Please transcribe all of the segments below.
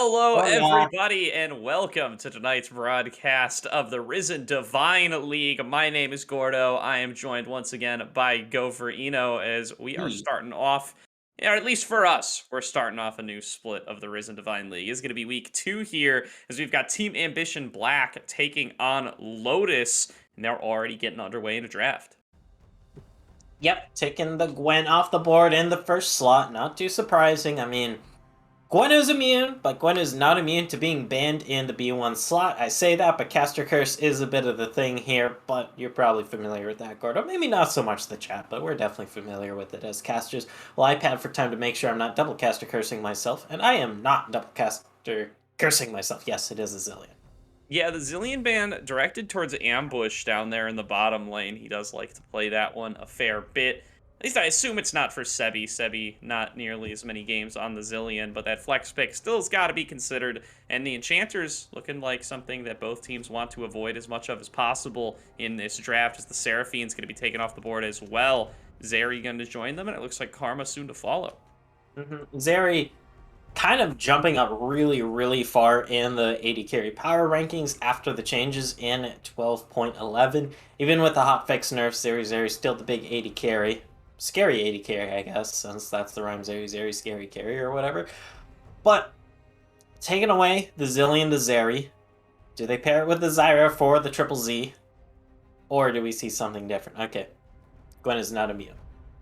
Hello, Hola. everybody, and welcome to tonight's broadcast of the Risen Divine League. My name is Gordo. I am joined once again by Gopher Eno as we are Hey. starting off, or at least for us, we're starting off a new split of the Risen Divine League. It's going to be week 2 here as we've got Team Ambition Black taking on Lotus, and they're already getting underway in a draft. Yep, taking the Gwen off the board in the first slot. Not too surprising. I mean, Gwen is immune, but Gwen is not immune to being banned in the B1 slot. I say that, but Caster Curse is a bit of the thing here, but you're probably familiar with that, Gordo. Maybe not so much the chat, but we're definitely familiar with it as casters. Well, I pad for time to make sure I'm not double caster cursing myself, and I am not double caster cursing myself. Yes, it is a zillion. Yeah, the Zillion ban directed towards Ambush down there in the bottom lane. He does like to play that one a fair bit. At least I assume it's not for Sebi. Sebi, not nearly as many games on the Zillion, but that flex pick still has got to be considered. And the Enchanters looking like something that both teams want to avoid as much of as possible in this draft, as the Seraphine's going to be taken off the board as well. Zeri going to join them, and it looks like Karma soon to follow. Zeri kind of jumping up really, really far in the 80 carry power rankings after the changes in 12.11. Even with the hotfix nerfs, Zeri still the big 80 carry. Scary 80 carry, I guess, since that's the rhyme Zeri, scary carry or whatever. But taking away the Zillion to Zeri, do they pair it with the Zyra for the triple Z? Or do we see something different? Okay, Gwen is not immune.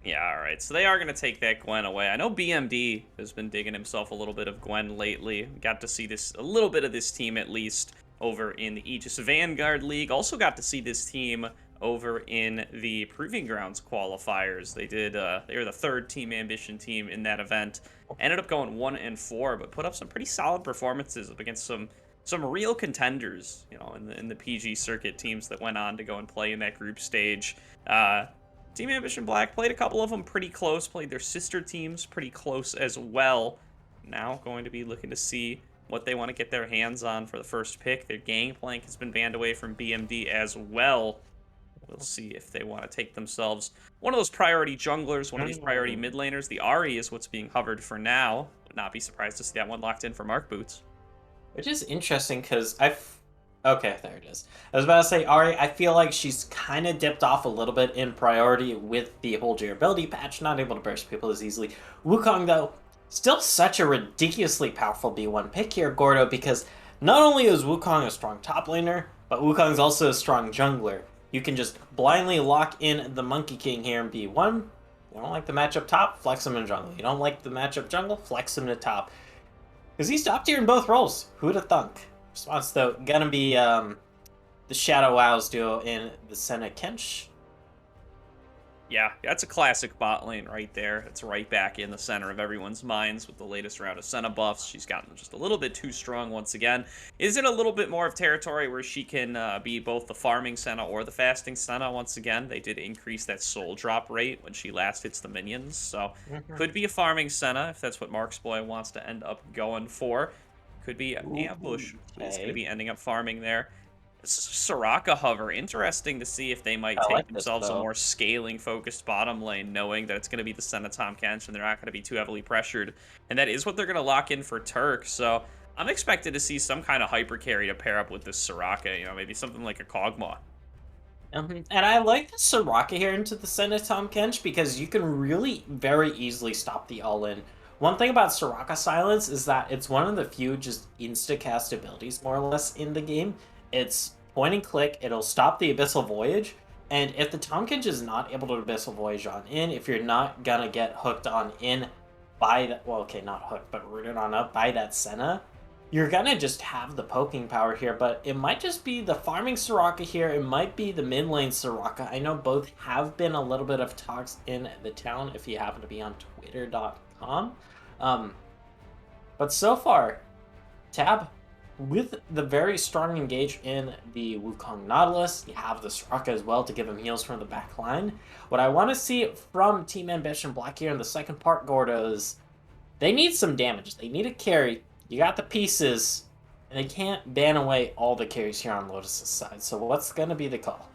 Yeah, all right. So they are going to take that Gwen away. I know BMD has been digging himself a little bit of Gwen lately. Got to see a little bit of this team at least over in the Aegis Vanguard League. Also got to see this team over in the Proving Grounds qualifiers. They were the third Team Ambition team in that event. Ended up going 1-4, but put up some pretty solid performances up against some real contenders, in the PG circuit teams that went on to go and play in that group stage. Team Ambition Black played a couple of them pretty close, played their sister teams pretty close as well. Now going to be looking to see what they want to get their hands on for the first pick. Their Gangplank has been banned away from BMD as well. We'll see if they want to take themselves one of those priority junglers, one of these priority mid laners. The Ari is what's being hovered for now. Would not be surprised to see that one locked in for Mark Boots. Which is interesting because Okay, there it is. I was about to say, Ari, I feel like she's kind of dipped off a little bit in priority with the whole durability patch, not able to burst people as easily. Wukong, though, still such a ridiculously powerful B1 pick here, Gordo, because not only is Wukong a strong top laner, but Wukong's also a strong jungler. You can just blindly lock in the Monkey King here in B1. You don't like the matchup top, flex him in jungle. You don't like the matchup jungle, flex him to top. Because he's top tier in both roles. Who'd have thunk? Response, though, gonna be the Shadow Wows duo in the Senna Kench. Yeah, that's a classic bot lane right there. It's right back in the center of everyone's minds with the latest round of Senna buffs. She's gotten just a little bit too strong once again. Is it a little bit more of territory where she can be both the farming Senna or the fasting Senna once again? They did increase that soul drop rate when she last hits the minions, so could be a farming Senna if that's what Mark's boy wants to end up going for. Could be an ambush. He's going to Okay. be ending up farming there. Soraka hover. Interesting to see if they might I take like this, themselves a though. more scaling focused bottom lane, knowing that it's going to be the Senna Tom Kench and they're not going to be too heavily pressured. And that is what they're going to lock in for Turk. So I'm expected to see some kind of hyper carry to pair up with this Soraka, maybe something like a Kog'Maw. And I like the Soraka here into the Senna Tom Kench because you can really very easily stop the all-in. One thing about Soraka Silence is that it's one of the few just insta-cast abilities, more or less, in the game. It's point and click, it'll stop the Abyssal Voyage, and if the Tom Kench is not able to Abyssal Voyage on in, if you're not gonna get hooked on in by that, well, okay, not hooked, but rooted on up by that Senna, you're gonna just have the poking power here, but it might just be the farming Soraka here. It might be the mid lane Soraka. I know both have been a little bit of talks in the town if you happen to be on twitter.com. Um, but so far, Tab, with the very strong engage in the Wukong Nautilus, you have the Soraka as well to give him heals from the back line. What I want to see from Team Ambition Black here in the second part, Gordo, is they need some damage. They need a carry. You got the pieces, and they can't ban away all the carries here on Lotus's side. So what's going to be the call?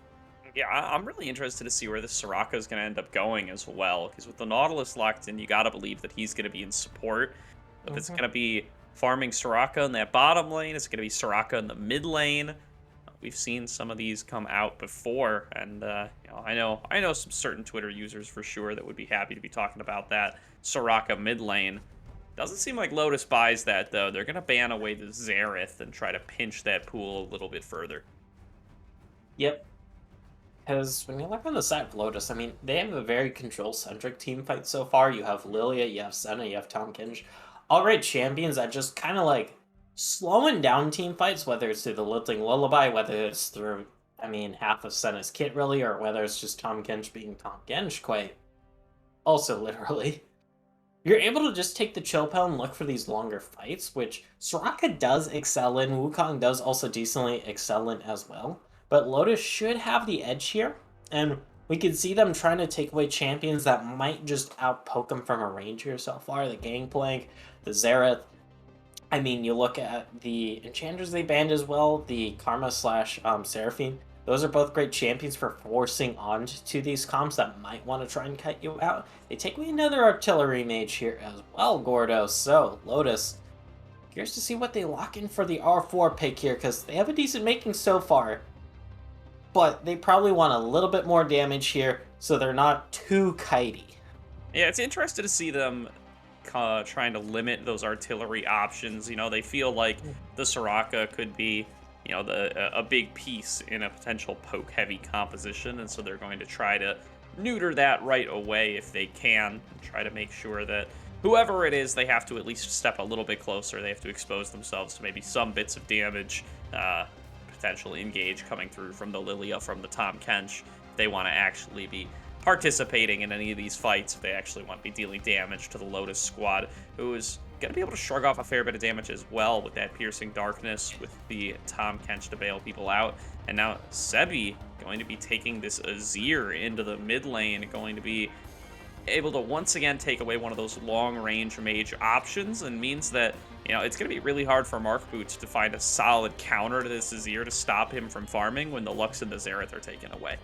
Yeah, I'm really interested to see where this Soraka is going to end up going as well, because with the Nautilus locked in, you got to believe that he's going to be in support. If it's going to be farming Soraka in that bottom lane? Is it going to be Soraka in the mid lane? We've seen some of these come out before, and I know some certain Twitter users for sure that would be happy to be talking about that Soraka mid lane. Doesn't seem like Lotus buys that, though. They're going to ban away the Xerath and try to pinch that pool a little bit further. Yep. Because when you look on the side of Lotus, I mean, they have a very control-centric team fight so far. You have Lilia, you have Senna, you have Tahm Kench. All great champions that just kind of like slowing down team fights, whether it's through the Littling Lullaby, whether it's through, I mean, half of Senna's kit really, or whether it's just Tahm Kench being Tahm Kench, quite also literally. You're able to just take the chill pill and look for these longer fights, which Soraka does excel in. Wukong does also decently excel in as well. But Lotus should have the edge here, and we can see them trying to take away champions that might just outpoke them from a range here so far. The Gangplank, the Xerath. I mean, you look at the Enchanters they banned as well, the Karma slash Seraphine. Those are both great champions for forcing on to these comps that might want to try and cut you out. They take away another artillery mage here as well, Gordo. So, Lotus, curious to see what they lock in for the R4 pick here, because they have a decent making so far. But they probably want a little bit more damage here, so they're not too kitey. Yeah, it's interesting to see them trying to limit those artillery options. You know, they feel like the Soraka could be, you know, a big piece in a potential poke-heavy composition, and so they're going to try to neuter that right away if they can, and try to make sure that whoever it is, they have to at least step a little bit closer. They have to expose themselves to maybe some bits of damage, potential engage coming through from the Lilia, from the Tahm Kench. If they want to actually be participating in any of these fights, if they actually want to be dealing damage to the Lotus squad, who is going to be able to shrug off a fair bit of damage as well with that Piercing Darkness, with the Tahm Kench to bail people out. And now Sebi going to be taking this Azir into the mid lane, going to be able to once again take away one of those long-range mage options, and means that, you know, it's going to be really hard for Mark Boots to find a solid counter to this Azir to stop him from farming when the Lux and the Xerath are taken away.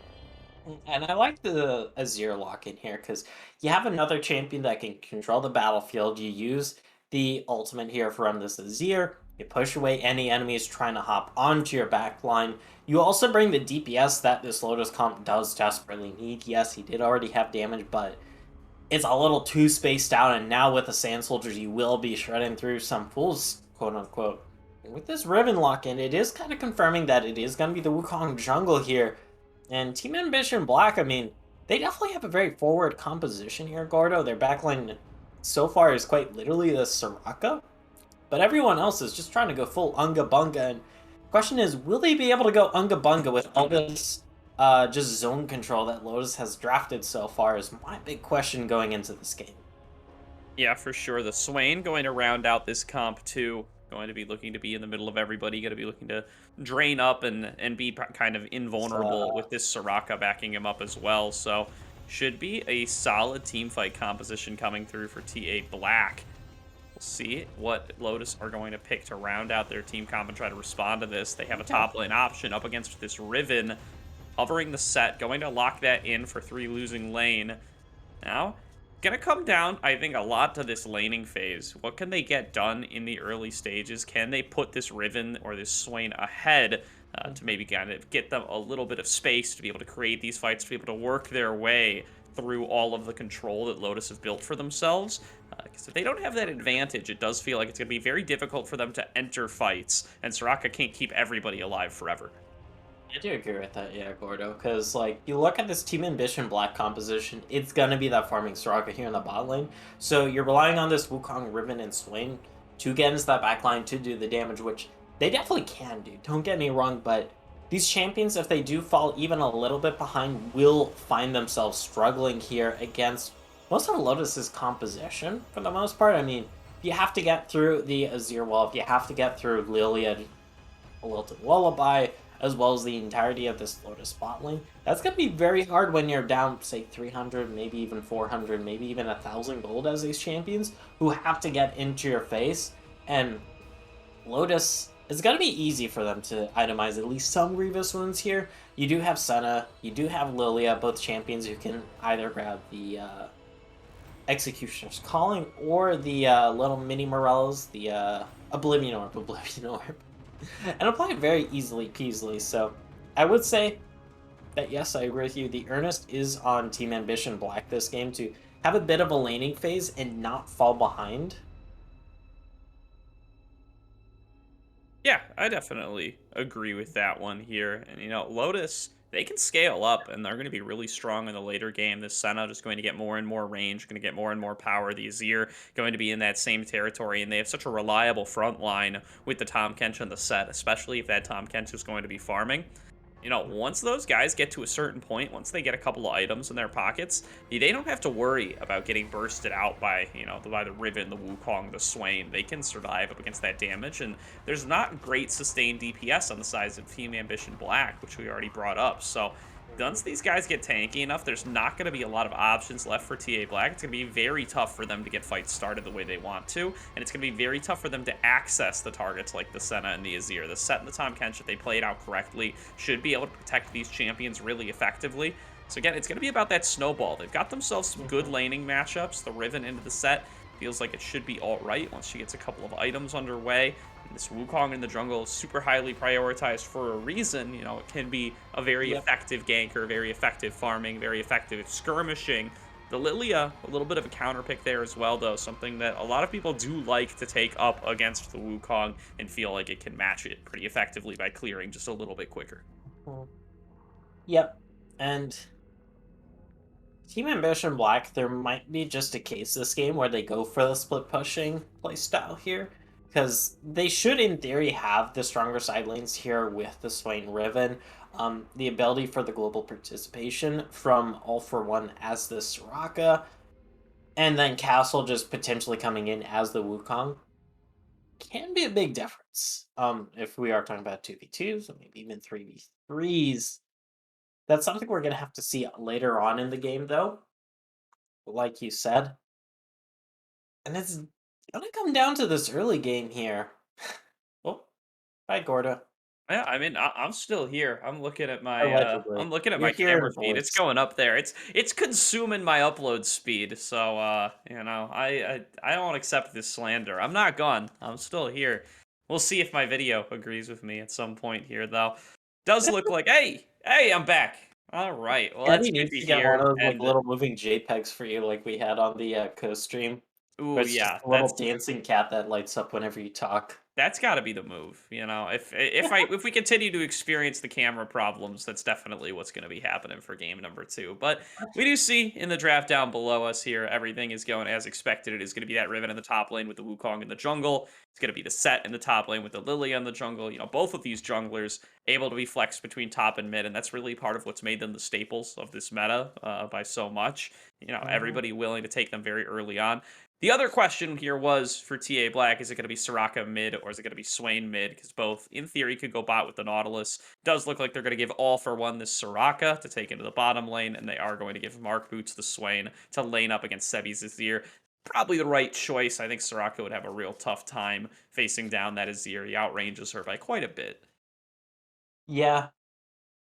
And I like the Azir lock in here because you have another champion that can control the battlefield. You use the ultimate here from this Azir. You push away any enemies trying to hop onto your backline. You also bring the DPS that this Lotus comp does desperately need. Yes, he did already have damage, but it's a little too spaced out. And now with the Sand Soldiers, you will be shredding through some fools, quote unquote. And with this Riven lock in, it is kind of confirming that it is going to be the Wukong jungle here. And Team Ambition Black, I mean, they definitely have a very forward composition here, Gordo. Their backline so far is quite literally the Soraka. But everyone else is just trying to go full Unga Bunga. And the question is, will they be able to go Unga Bunga with all this just zone control that Lotus has drafted so far is my big question going into this game. Yeah, for sure. The Swain going to round out this comp too. Going to be looking to be in the middle of everybody. Going to be looking to drain up and be kind of invulnerable with this Soraka backing him up as well. So should be a solid team fight composition coming through for TA Black. We'll see what Lotus are going to pick to round out their team comp and try to respond to this. They have a top lane option up against this Riven, hovering the set, going to lock that in for 3 losing lane. Now, gonna come down, I think, a lot to this laning phase. What can they get done in the early stages? Can they put this Riven or this Swain ahead to maybe kind of get them a little bit of space to be able to create these fights, to be able to work their way through all of the control that Lotus have built for themselves? Because if they don't have that advantage, it does feel like it's going to be very difficult for them to enter fights, and Soraka can't keep everybody alive forever. I do agree with that, yeah, Gordo, because, like, you look at this Team Ambition Black composition, it's gonna be that farming Soraka here in the bot lane, so you're relying on this Wukong, Riven, and Swain to get into that back line to do the damage, which they definitely can do, don't get me wrong, but these champions, if they do fall even a little bit behind, will find themselves struggling here against most of Lotus's composition, for the most part. I mean, if you have to get through the Azir wall, if you have to get through Lilia, Wilted Lullaby, as well as the entirety of this Lotus bot lane, that's going to be very hard when you're down, say, 300, maybe even 400, maybe even 1,000 gold as these champions, who have to get into your face. And Lotus, it's going to be easy for them to itemize at least some Grievous wounds here. You do have Senna, you do have Lilia, both champions who can either grab the Executioner's Calling or the little mini Morellas, the Oblivion Orb, Oblivion Orb. And apply it very easily peasily, so I would say that yes, I agree with you. The earnest is on Team Ambition Black this game to have a bit of a laning phase and not fall behind. Yeah, I definitely agree with that one here. And Lotus, they can scale up and they're going to be really strong in the later game. This Senna is going to get more and more range, going to get more and more power. The Azir going to be in that same territory, and they have such a reliable front line with the Tahm Kench in the set, especially if that Tahm Kench is going to be farming. Once those guys get to a certain point, once they get a couple of items in their pockets, they don't have to worry about getting bursted out by, by the Riven, the Wukong, the Swain. They can survive up against that damage, and there's not great sustained DPS on the sides of Team Ambition Black, which we already brought up. So once these guys get tanky enough, there's not going to be a lot of options left for TA Black. It's going to be very tough for them to get fights started the way they want to, and it's going to be very tough for them to access the targets like the Senna and the Azir. The set and the Tahm Kench, if they play it out correctly, should be able to protect these champions really effectively. So again, it's going to be about that snowball. They've got themselves some good laning matchups. The Riven into the set feels like it should be all right once she gets a couple of items underway. This Wukong in the jungle is super highly prioritized for a reason. It can be a very Yep. effective ganker, very effective farming, very effective skirmishing. The Lilia, a little bit of a counter pick there as well, though, something that a lot of people do like to take up against the Wukong and feel like it can match it pretty effectively by clearing just a little bit quicker. Mhm. Yep. And Team Ambition Black, there might be just a case this game where they go for the split pushing playstyle here. Because they should, in theory, have the stronger side lanes here with the Swain Riven. The ability for the global participation from All for One as the Soraka, and then Castle just potentially coming in as the Wukong can be a big difference. If we are talking about 2v2s, or maybe even 3v3s. That's something we're gonna have to see later on in the game, though, like you said. And it's gonna come down to this early game here. Oh, bye, Gorda. Yeah, I mean, I'm still here. I'm looking at Allegedly. I'm looking at You're my here camera in feed. It's voice. going up there. It's consuming my upload speed. So, I don't accept this slander. I'm not gone. I'm still here. We'll see if my video agrees with me at some point here, though. Does look like, hey, I'm back. All right. Well, that's Eddie good needs to to get one hear. of those like And little moving JPEGs for you, like we had on the co-stream, where ooh, it's just yeah, a little dancing cat that lights up whenever you talk. that's got to be the move. If we continue to experience the camera problems, that's definitely what's going to be happening for game number 2. But we do see in the draft down below us here, everything is going as expected. It is going to be that Riven in the top lane with the Wukong in the jungle. It's going to be the set in the top lane with the Lilia in the jungle. Both of these junglers able to be flexed between top and mid, and that's really part of what's made them the staples of this meta by so much. Mhm. Everybody willing to take them very early on. The other question here was for TA Black, is it going to be Soraka mid or is it going to be Swain mid? Because both, in theory, could go bot with the Nautilus. Does look like they're going to give all for one this Soraka to take into the bottom lane, and they are going to give Mark Boots the Swain to lane up against Sebi's Azir. Probably the right choice. I think Soraka would have a real tough time facing down that Azir. He outranges her by quite a bit. Yeah,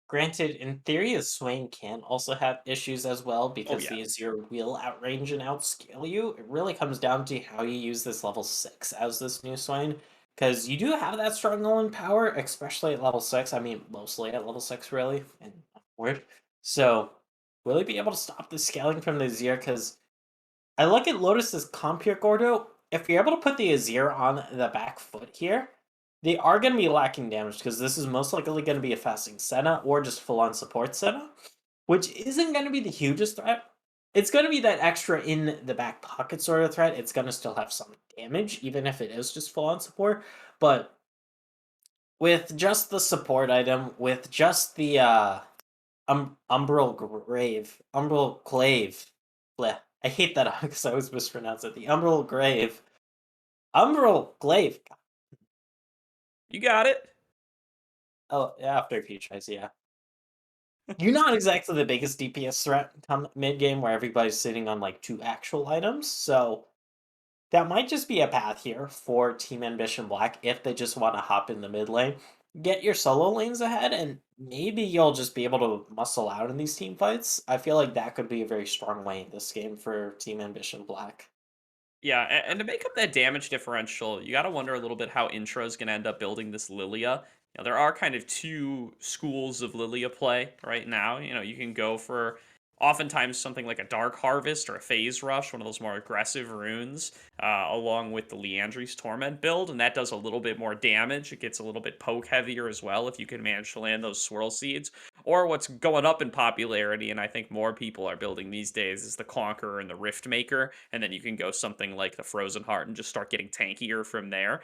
granted, in theory, a Swain can also have issues as well Oh, because yeah. the Azir will outrange and outscale you. It really comes down to how you use this level 6 as this new Swain. Because you do have that strong Nolan power, especially at level 6. I mean, mostly at level 6, really, and upward. So, will he be able to stop the scaling from the Azir? Because I look at Lotus's comp here, Gordo. If you're able to put the Azir on the back foot here, they are going to be lacking damage because this is most likely going to be a fasting Senna or just full on support Senna, which isn't going to be the hugest threat. It's going to be that extra in the back pocket sort of threat. It's going to still have some damage, even if it is just full on support. But with just the support item, with just the Umbral Grave. Umbral Glaive. Bleh. I hate that because I always mispronounce it. The Umbral Grave. Umbral Glaive. You got it. Oh, after a few tries, yeah. You're not exactly the biggest DPS threat come mid game where everybody's sitting on like 2 actual items, so that might just be a path here for Team Ambition Black if they just want to hop in the mid lane. Get your solo lanes ahead, and maybe you'll just be able to muscle out in these team fights. I feel like that could be a very strong way in this game for Team Ambition Black. Yeah, and to make up that damage differential, you got to wonder a little bit how Intro is going to end up building this Lilia. There are kind of two schools of Lilia play right now. You can go for oftentimes something like a Dark Harvest or a Phase Rush, one of those more aggressive runes, along with the Leandri's Torment build, and that does a little bit more damage. It gets a little bit poke heavier as well if you can manage to land those Swirl Seeds. Or what's going up in popularity, and I think more people are building these days, is the Conqueror and the Rift Maker, and then you can go something like the Frozen Heart and just start getting tankier from there.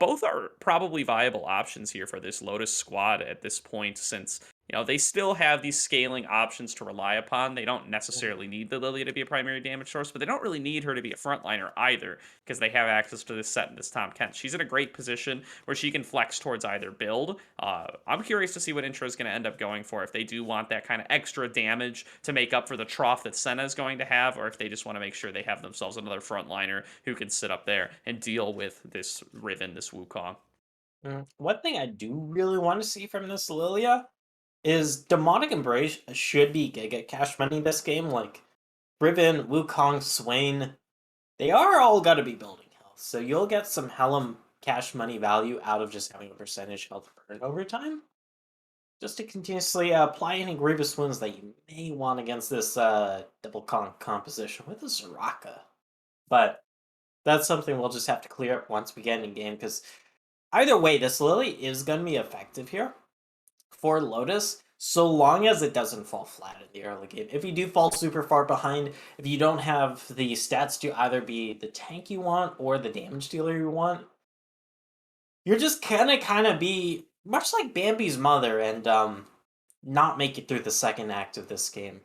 Both are probably viable options here for this Lotus squad at this point, since they still have these scaling options to rely upon. They don't necessarily need the Lily to be a primary damage source, but they don't really need her to be a frontliner either, because they have access to this set and this Tom Kent. She's in a great position where she can flex towards either build. I'm curious to see what Intro is going to end up going for, if they do want that kind of extra damage to make up for the trough that Senna is going to have, or if they just want to make sure they have themselves another frontliner who can sit up there and deal with this Riven, this Wukong. One thing I do really want to see from this Lilia is Demonic Embrace should be Giga Cash Money this game. Like Riven, Wukong, Swain, they are all got to be building health. So you'll get some hella cash money value out of just having a percentage health burn over time. Just to continuously apply any grievous wounds that you may want against this double composition with the Soraka. But that's something we'll just have to clear up once we get in game, because either way, this Lily is going to be effective here for Lotus, so long as it doesn't fall flat in the early game. If you do fall super far behind, if you don't have the stats to either be the tank you want or the damage dealer you want, you're just gonna kind of be much like Bambi's mother and not make it through the second act of this game.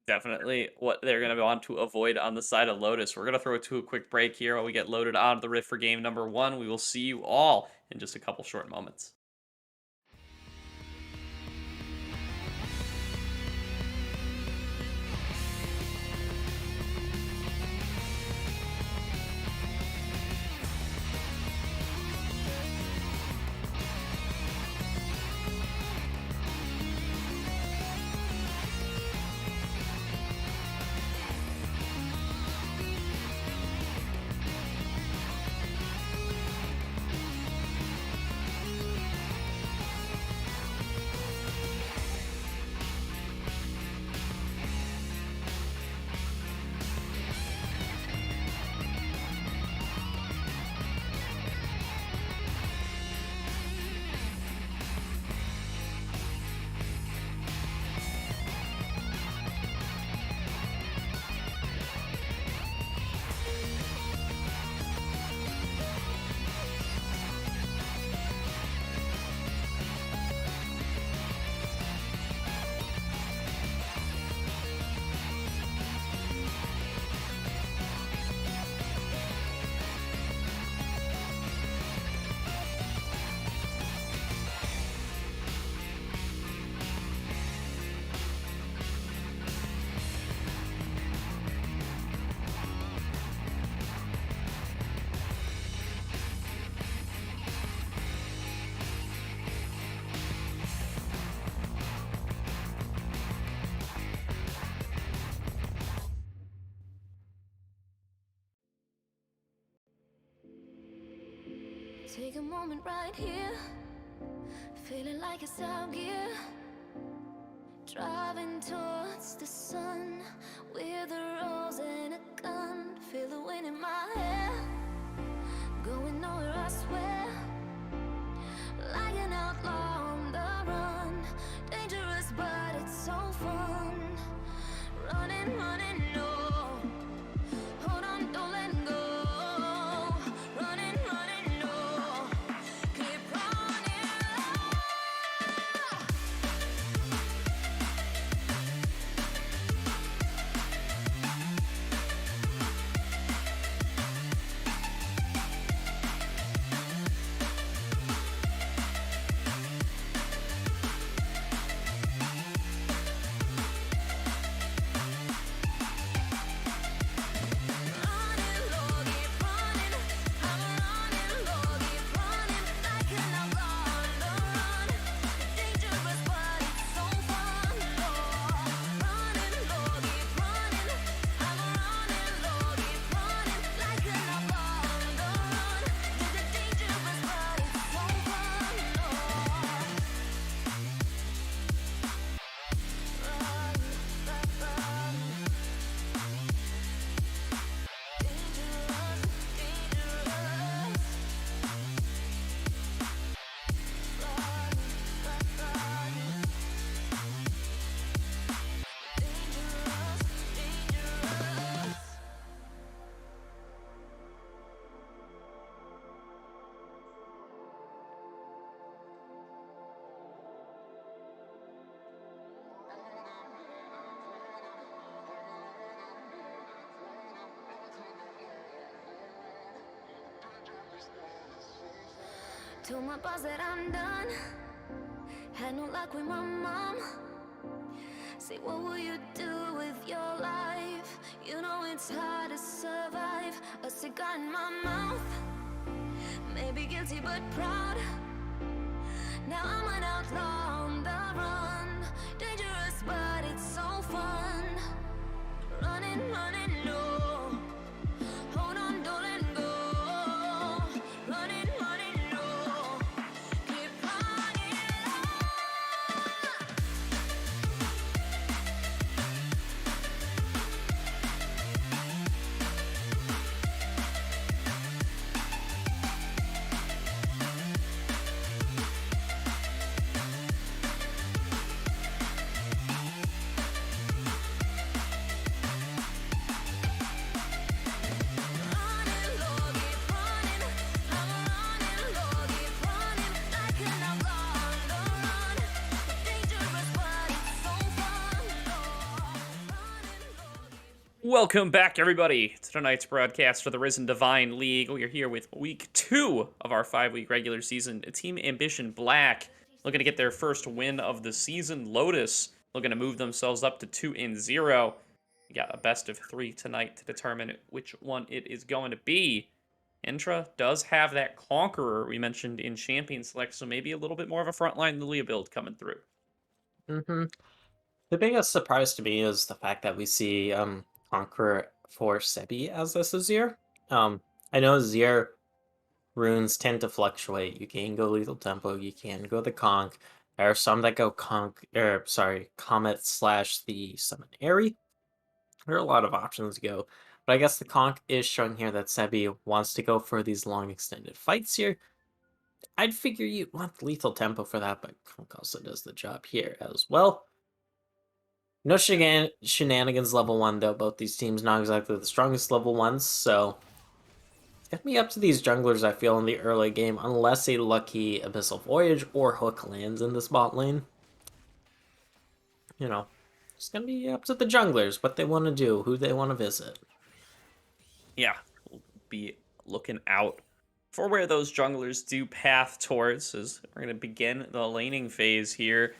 Definitely what they're going to want to avoid on the side of Lotus. We're going to throw it to a quick break here while we get loaded onto the Rift for game number 1. We will see you all in just a couple short moments. Take a moment right here, feeling like it's out gear. Driving towards the sun with a rose and a gun. Feel the wind in my hair, going nowhere I swear. Like an outlaw on the run, dangerous but it's so fun. Running, running, no. Hold on, don't let go. Running, running, no. Keep running. Told my boss that I'm done. Had no luck with my mom. Say, what will you do with your life? You know it's hard to survive. A cigar in my mouth. Maybe guilty but proud. Now I'm an outlaw on the run. Dangerous but it's so fun. Running, running low. Hold on, don't let go. Running, running low. Keep running low. Running low, keep running. I'm running low, keep running. Like an outlaw on the run. Dangerous but it's so fun. Running low. Welcome back, everybody, to tonight's broadcast for the Risen Divine League. We are here with week 2 of our 5-week regular season. Team Ambition Black looking to get their first win of the season. Lotus looking to move themselves up to 2-0. We got a best of 3 tonight to determine which one it is going to be. Intra does have that Conqueror we mentioned in Champion Select, so maybe a little bit more of a frontline Lilia build coming through. Mm-hmm. The biggest surprise to me is the fact that we see Conqueror for Sebi as this Azir. I know Azir runes tend to fluctuate. You can go Lethal Tempo, you can go the Conch. There are some that go Comet slash the Summon Airy. There are a lot of options to go. But I guess the Conch is showing here that Sebi wants to go for these long extended fights here. I'd figure you'd want Lethal Tempo for that, but Conch also does the job here as well. No shenanigans level 1, though. Both these teams not exactly the strongest level 1s, so it's gonna be up to these junglers, I feel, in the early game, unless a lucky Abyssal Voyage or Hook lands in this bot lane. You know, it's gonna be up to the junglers, what they want to do, who they want to visit. Yeah, we'll be looking out for where those junglers do path towards as we're going to begin the laning phase here.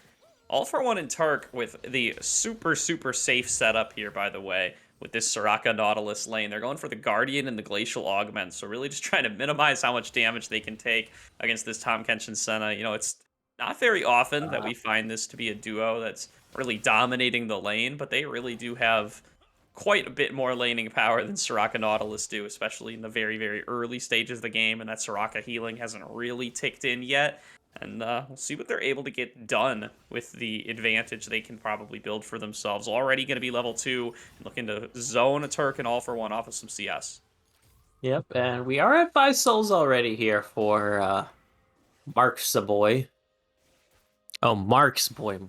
All for one in Turk with the super safe setup here, by the way, with this Soraka Nautilus lane. They're going for the Guardian and the Glacial Augment, so really just trying to minimize how much damage they can take against this Tahm Kench and Senna. You know, it's not very often that we find this to be a duo that's really dominating the lane, but they really do have quite a bit more laning power than Soraka Nautilus do, especially in the very early stages of the game, and that Soraka healing hasn't really ticked in yet. And we'll see what they're able to get done with the advantage they can probably build for themselves. Already going to be level 2, and looking to zone a Turk and all for one off of some CS. Yep, and we are at 5 souls already here for Mark's boy. Oh, Mark's boy.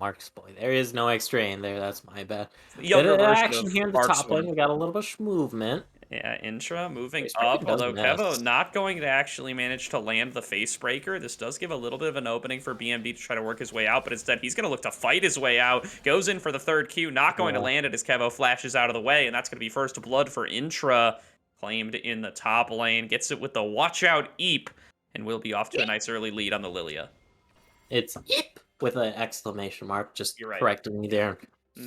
There is no extra in there, that's my bad. Younger Bit of version action of here in the Mark's top lane, one. we got a little bit of movement. Yeah, Intra moving Facebreaker up, does although miss. Kevo not going to actually manage to land the Facebreaker. This does give a little bit of an opening for BMD to try to work his way out, but instead he's going to look to fight his way out. Goes in for the third Q, not going to land it as Kevo flashes out of the way, and that's going to be first blood for Intra. Claimed in the top lane, gets it with the Watch Out Eep, and will be off to a nice early lead on the Lilia. It's Eep with an exclamation mark, just You're right. correcting me there.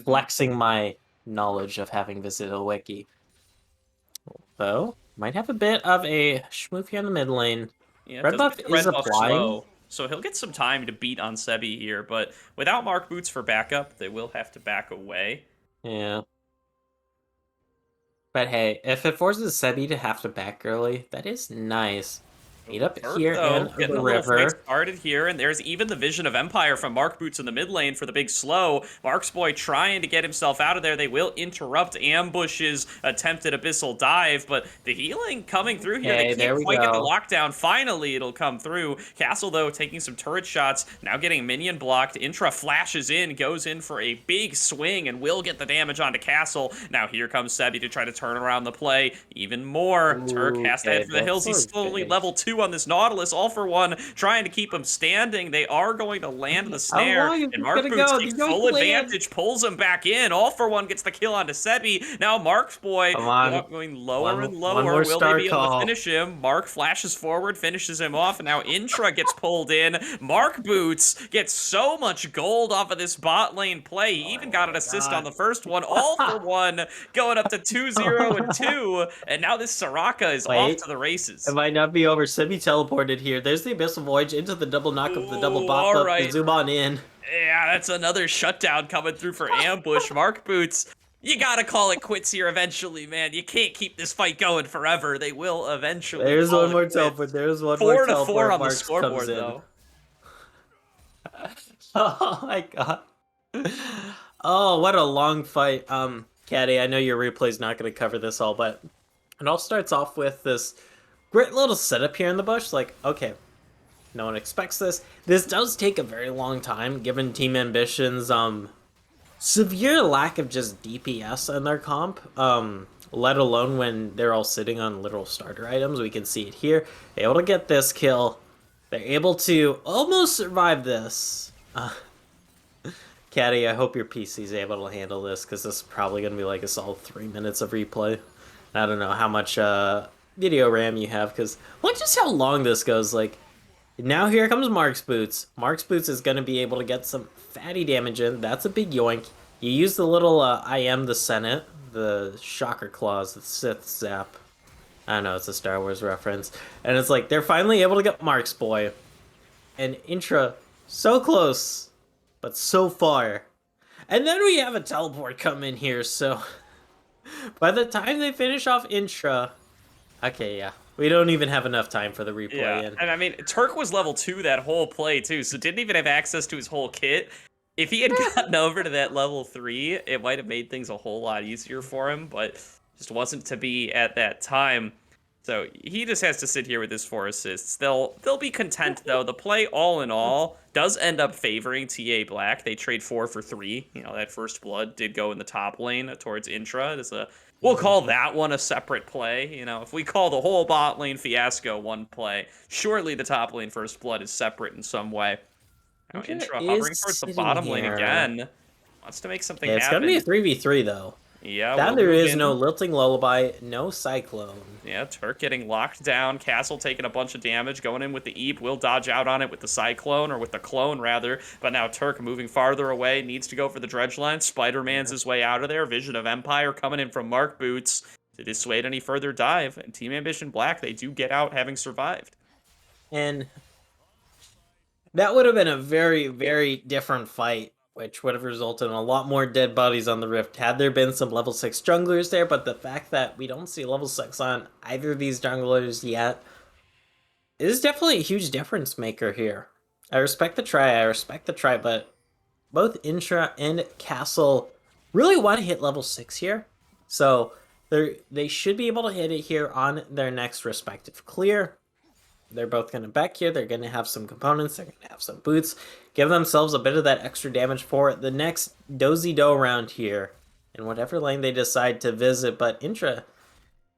Flexing my knowledge of having visited a wiki. Though, might have a bit of a schmoof here in the mid lane. Yeah, Red buff is applying. slow, so he'll get some time to beat on Sebi here, but without Mark Boots for backup, they will have to back away. Yeah. But hey, if it forces Sebi to have to back early, that is nice. Meet up Turk, here though, in getting the a little fight river. started here, and there's even the Vision of Empire from Mark Boots in the mid lane for the big slow. Mark's boy trying to get himself out of there. They will interrupt Ambush's attempted Abyssal Dive, but the healing coming through here. Okay, They there can't we quite get the go. lockdown. Finally, it'll come through. Castle, though, taking some turret shots, now getting minion blocked. Intra flashes in, goes in for a big swing, and will get the damage onto Castle. Now here comes Sebi to try to turn around the play even more. Turk has to head for the hills. He's slowly big. level 2 2 on this Nautilus. All for One trying to keep him standing. They are going to land the How snare, long is and this Mark gonna Boots go? takes They're going full to land. advantage, pulls him back in. All for One gets the kill onto Sebi. Now Mark's boy Come on. going lower and One lower. more Will they star be able to call. finish him? Mark flashes forward, finishes him off, and now Intra gets pulled in. Mark Boots gets so much gold off of this bot lane play. He even got an assist on the first one. All for One going up to 2-0 and 2, and now this Soraka is off Wait. to the races. It might not be over. Semi teleported here. There's the Abyssal Voyage into the double knock of the double Ooh, bop all up. right. The zoom on in. Yeah, that's another shutdown coming through for Ambush. Mark Boots, you gotta call it quits here eventually, man. You can't keep this fight going forever. They will eventually. There's call one it more quits. teleport. There's one 4 more to teleport. 4 on the Marks scoreboard, comes in. though. Oh my god. Oh, what a long fight. Caddy, I know your replay's not going to cover this all, but it all starts off with this great little setup here in the bush. Like, okay, no one expects this. This does take a very long time, given Team Ambition's severe lack of just DPS in their comp. Let alone when they're all sitting on literal starter items. We can see it here. They're able to get this kill. They're able to almost survive this. Caddy, I hope your PC's able to handle this, because this is probably going to be like a solid 3 minutes of replay. I don't know how much video RAM you have, because look just how long this goes. Like, now here comes Mark's Boots. Mark's Boots is going to be able to get some fatty damage in. That's a big yoink. You use the little I am the Senate, the Shocker Claws, the Sith Zap. I don't know, it's a Star Wars reference. And it's like, they're finally able to get Mark's boy. And Intra, so close, but so far. And then we have a teleport come in here, so by the time they finish off Intra, okay, yeah, we don't even have enough time for the replay. Yeah, and I mean, Turk was level 2 that whole play, too, so didn't even have access to his whole kit. If he had gotten over to that level 3, it might have made things a whole lot easier for him, but just wasn't to be at that time. So he just has to sit here with his 4 assists. They'll be content, though. The play, all in all, does end up favoring TA Black. They trade 4 for 3. You know, that first blood did go in the top lane towards Intra. We'll call that one a separate play. You know, if we call the whole bot lane fiasco one play, surely the top lane first blood is separate in some way. Now, Intra hovering towards the bottom lane again. Wants to make something happen. It's going to be a 3v3, though. Yeah, that there is no Lilting Lullaby, no Cyclone. Yeah, Turk getting locked down. Castle taking a bunch of damage. Going in with the Eep. Will dodge out on it with the Cyclone, or with the Clone, rather. But now Turk moving farther away. Needs to go for the Dredge line. Spider-Man's his way out of there. Vision of Empire coming in from Mark Boots to dissuade any further dive. And Team Ambition Black, they do get out having survived. And that would have been a very, very different fight, which would have resulted in a lot more dead bodies on the Rift had there been some level 6 junglers there, but the fact that we don't see level 6 on either of these junglers yet is definitely a huge difference maker here. I respect the try, but both Intra and Castle really want to hit level 6 here, so they should be able to hit it here on their next respective clear. They're both going to back here. They're going to have some components. They're going to have some boots. Give themselves a bit of that extra damage for the next dozy-do round here in whatever lane they decide to visit. But Intra,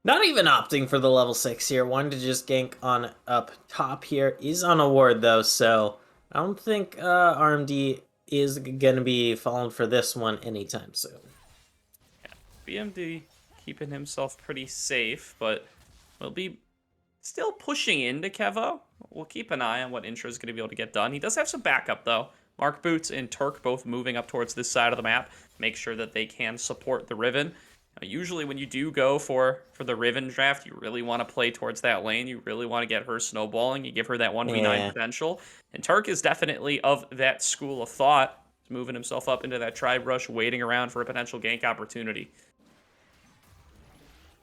not even opting for the level 6 here. Wanted to just gank on up top here. Is on a ward, though, so I don't think RMD is going to be falling for this one anytime soon. Yeah, BMD keeping himself pretty safe, but will be still pushing into Kevo. We'll keep an eye on what Intra is going to be able to get done. He does have some backup, though. Mark Boots and Turk both moving up towards this side of the map. Make sure that they can support the Riven. Now, usually when you do go for the Riven draft, you really want to play towards that lane. You really want to get her snowballing. You give her that 1v9 potential. And Turk is definitely of that school of thought. He's moving himself up into that tribe rush, waiting around for a potential gank opportunity.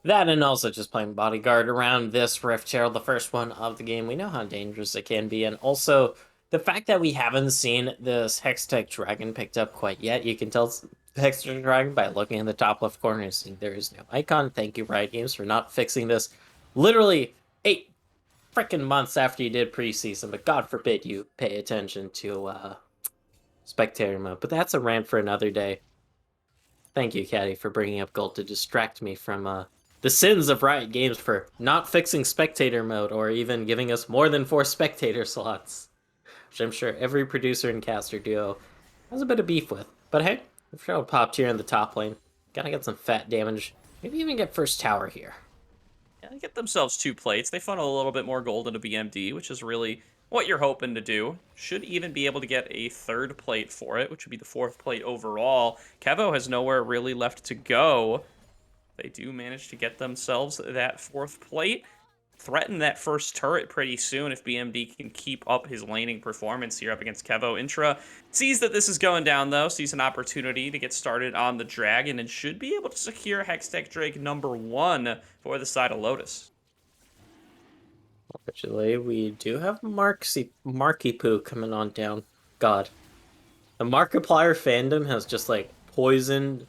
That and also just playing bodyguard around this Rift Herald, the first one of the game. We know how dangerous it can be, and also the fact that we haven't seen this Hextech Dragon picked up quite yet. You can tell it's Hextech Dragon by looking in the top left corner and seeing there is no icon. Thank you, Riot Games, for not fixing this literally 8 freaking months after you did preseason, but God forbid you pay attention to spectator mode. But that's a rant for another day. Thank you, Caddy, for bringing up gold to distract me from the the sins of Riot Games for not fixing spectator mode or even giving us more than 4 spectator slots, which I'm sure every producer and caster duo has a bit of beef with. But hey, if Shroud popped here in the top lane, gotta get some fat damage. Maybe even get first tower here. Yeah, they get themselves 2 plates. They funnel a little bit more gold into BMD, which is really what you're hoping to do. Should even be able to get a 3rd plate for it, which would be the 4th plate overall. Kevo has nowhere really left to go. They do manage to get themselves that 4th plate. Threaten that first turret pretty soon if BMD can keep up his laning performance here up against Kevo. Intra sees that this is going down, though, sees an opportunity to get started on the Dragon, and should be able to secure Hextech Drake #1 for the side of Lotus. Actually, we do have Marky Poo coming on down. God. The Markiplier fandom has just, like, poisoned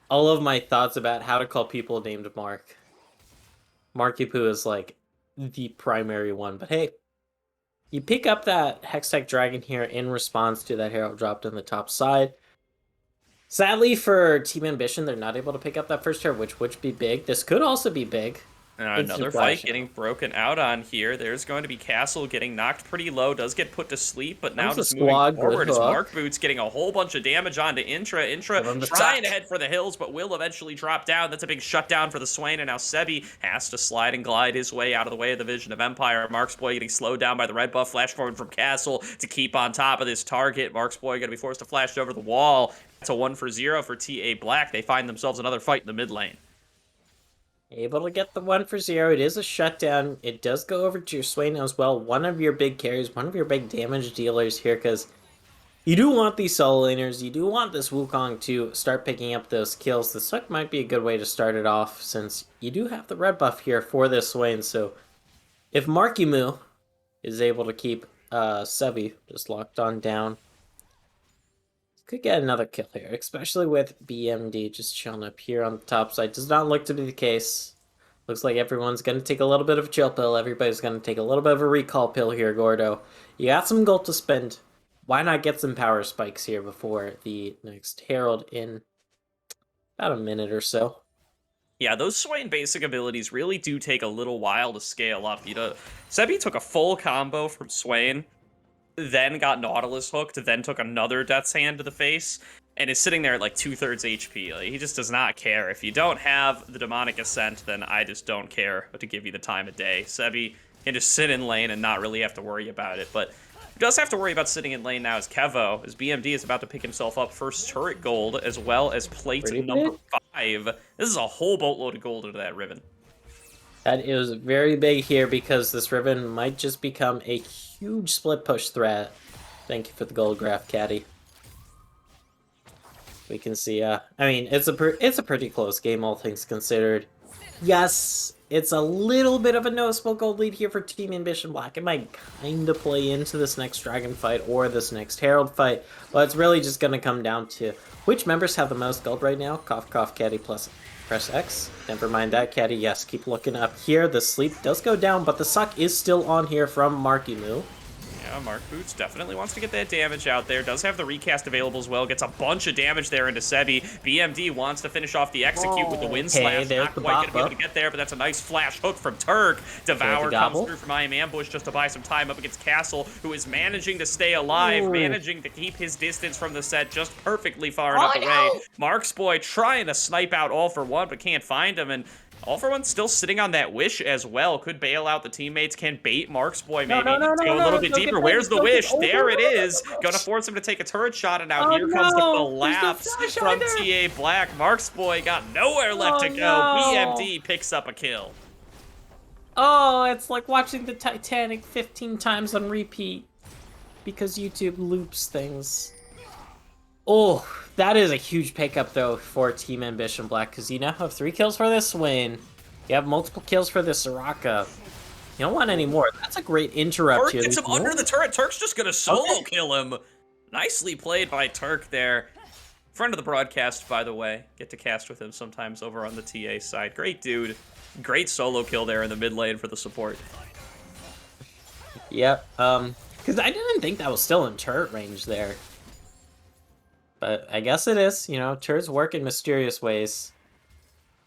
all of my thoughts about how to call people named Mark. Marky Poo is, like, the primary one. But hey, you pick up that Hextech Dragon here in response to that Herald dropped on the top side. Sadly for Team Ambition, they're not able to pick up that first turret, which would be big. This could also be big. Another fight getting broken out on here. There's going to be Castle getting knocked pretty low. Does get put to sleep, but now just moving forward is Mark Boots getting a whole bunch of damage onto Intra. Intra trying to head for the hills, but will eventually drop down. That's a big shutdown for the Swain, and now Sebi has to slide and glide his way out of the way of the Vision of Empire. Marksboy getting slowed down by the red buff. Flash forward from Castle to keep on top of this target. Marksboy going to be forced to flash over the wall. It's a 1-for-0 for TA Black. They find themselves another fight in the mid lane. Able to get the 1-for-0. It is a shutdown. It does go over to your Swain as well. One of your big carries, one of your big damage dealers here, because you do want these solo laners. You do want this Wukong to start picking up those kills. The Suck might be a good way to start it off, since you do have the red buff here for this Swain. So if Marky Moo is able to keep Sebi just locked on down, could get another kill here, especially with BMD just chilling up here on the top side. Does not look to be the case. Looks like everyone's going to take a little bit of a chill pill. Everybody's going to take a little bit of a recall pill here, Gordo. You got some gold to spend. Why not get some power spikes here before the next Herald in about a minute or so? Yeah, those Swain basic abilities really do take a little while to scale up. You know, Sebi took a full combo from Swain, then got Nautilus hooked, then took another Death's Hand to the face, and is sitting there at like 2/3 HP. Like, he just does not care. If you don't have the Demonic Ascent, then I just don't care to give you the time of day. Sebi can just sit in lane and not really have to worry about it, but who does have to worry about sitting in lane now is Kevo, as BMD is about to pick himself up first turret gold, as well as plate number 5. This is a whole boatload of gold into that Riven. That is very big here, because this Riven might just become a huge split push threat. Thank you for the gold graph, Caddy. We can see, I mean, it's a pretty close game, all things considered. Yes, it's a little bit of a noticeable gold lead here for Team Ambition Black. It might kind of play into this next Dragon fight or this next Herald fight, but it's really just going to come down to which members have the most gold right now. Cough, cough, Caddy, plus press X. Never mind that, Caddy. Yes, keep looking up here. The sleep does go down, but the suck is still on here from Marky Moo. Yeah, Mark Boots definitely wants to get that damage out there. Does have the recast available as well. Gets a bunch of damage there into Sebi. BMD wants to finish off the execute with the wind slash. Not quite going to be able to get there, but that's a nice flash hook from Turk. Devour comes through from I Am Ambush just to buy some time up against Castle, who is managing to stay alive, managing to keep his distance from the set just perfectly far enough away. Mark's boy trying to snipe out All For One, but can't find him, and All For One still sitting on that wish as well. Could bail out the teammates. Can bait Mark's boy maybe. Go a little bit deeper. Where's the wish? There it is. Gonna force him to take a turret shot, and now here comes the collapse from TA Black. Mark's boy got nowhere left to go. BMD picks up a kill. Oh, it's like watching the Titanic 15 times on repeat because YouTube loops things. Oh, that is a huge pickup, though, for Team Ambition Black, because you now have 3 kills for this Swain. You have multiple kills for this Soraka. You don't want any more. That's a great interrupt Turk here. gets him under the turret. Turk's just going to solo kill him. Nicely played by Turk there. Friend of the broadcast, by the way. Get to cast with him sometimes over on the TA side. Great dude. Great solo kill there in the mid lane for the support. Yep, because I didn't think that was still in turret range there. But I guess it is. You know, turrets work in mysterious ways.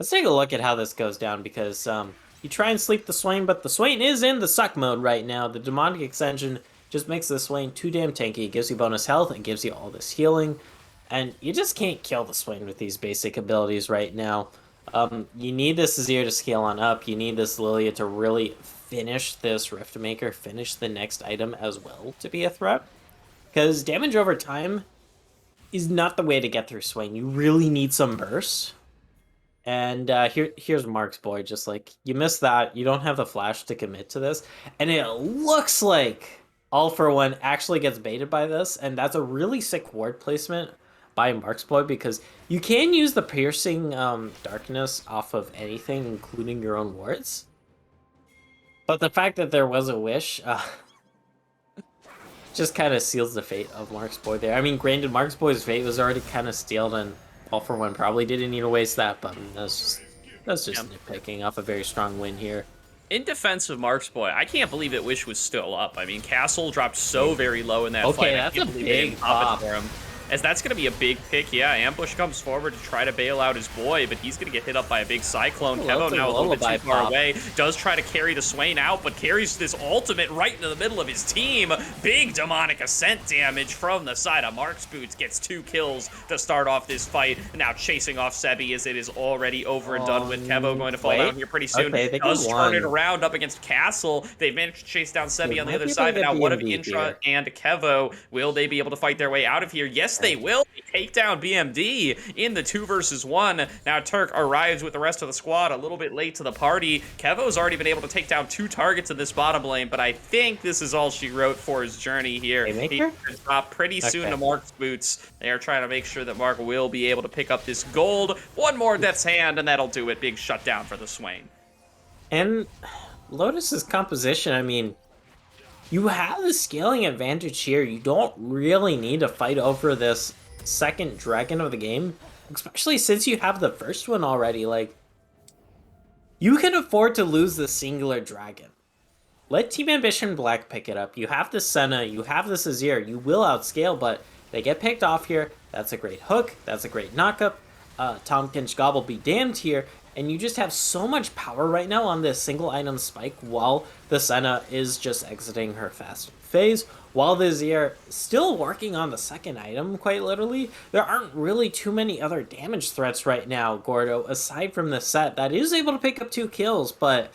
Let's take a look at how this goes down, because you try and sleep the Swain, but the Swain is in the suck mode right now. The Demonic Extension just makes the Swain too damn tanky. It gives you bonus health, it gives you all this healing, and you just can't kill the Swain with these basic abilities right now. You need this Azir to scale on up. You need this Lilia to really finish this Riftmaker, finish the next item as well to be a threat. Because damage over time is not the way to get through Swain. You really need some burst. And here's Mark's boy, just like, you missed that. You don't have the flash to commit to this. And it looks like All For One actually gets baited by this. And that's a really sick ward placement by Mark's boy, because you can use the piercing darkness off of anything, including your own wards. But the fact that there was a wish just kind of seals the fate of Mark's boy there. I mean, granted, Mark's boy's fate was already kind of sealed, and All For One probably didn't need to waste that, but that's just nitpicking off a very strong win here. In defense of Mark's boy, I can't believe that Wish was still up. I mean, Castle dropped so very low in that fight. Okay, that's a big pop for him. As that's going to be a big pick, yeah. Ambush comes forward to try to bail out his boy, but he's going to get hit up by a big Cyclone. Kevo now a little bit too far away. Does try to carry the Swain out, but carries this ultimate right into the middle of his team. Big Demonic Ascent damage from the side of Mark's Boots. Gets 2 kills to start off this fight. Now chasing off Sebi as it is already over and done with. Kevo going to fall down here pretty soon. Okay, does turn it around up against Castle. They've managed to chase down Sebi on the other side, but now what of Intra and Kevo? Will they be able to fight their way out of here? Yes, they will. They take down BMD in the 2 versus 1. Now Turk arrives with the rest of the squad a little bit late to the party. Kevo's already been able to take down 2 targets in this bottom lane, but I think this is all she wrote for his journey here. He's going to drop pretty soon to Mark's Boots. They are trying to make sure that Mark will be able to pick up this gold. One more Death's Hand, and that'll do it. Big shutdown for the Swain. And Lotus's composition, I mean, you have the scaling advantage here. You don't really need to fight over this second dragon of the game, especially since you have the first one already. Like, you can afford to lose the singular dragon. Let Team Ambition Black pick it up. You have the Senna, you have this Azir, you will outscale, but they get picked off here. That's a great hook, that's a great knockup. Tom Kinch Gobble be damned here, and you just have so much power right now on this single item spike while the Senna is just exiting her fast phase. While the Azir still working on the second item, quite literally, there aren't really too many other damage threats right now, Gordo, aside from the set that is able to pick up 2 kills, but...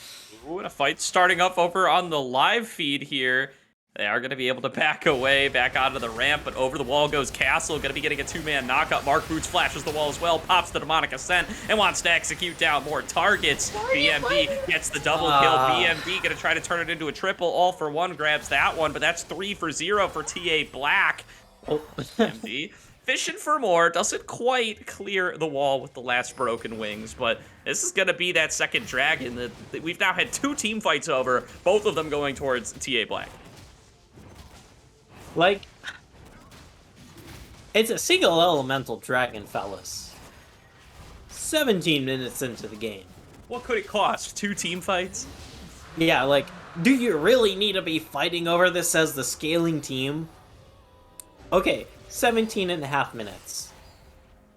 Ooh, and a fight starting up over on the live feed here. They are going to be able to back away, back onto the ramp, but over the wall goes Castle. Going to be getting a 2-man knockup. Mark Boots flashes the wall as well, pops the Demonic Ascent, and wants to execute down more targets. BMD gets the double kill. BMD going to try to turn it into a triple. All For One grabs that one, but that's 3 for 0 for TA Black. BMD fishing for more. Doesn't quite clear the wall with the last broken wings, but this is going to be that second dragon that we've now had 2 team fights over, both of them going towards TA Black. Like, it's a single elemental dragon, fellas. 17 minutes into the game. What could it cost? 2 team fights? Yeah, like, do you really need to be fighting over this as the scaling team? Okay, 17 and a half minutes.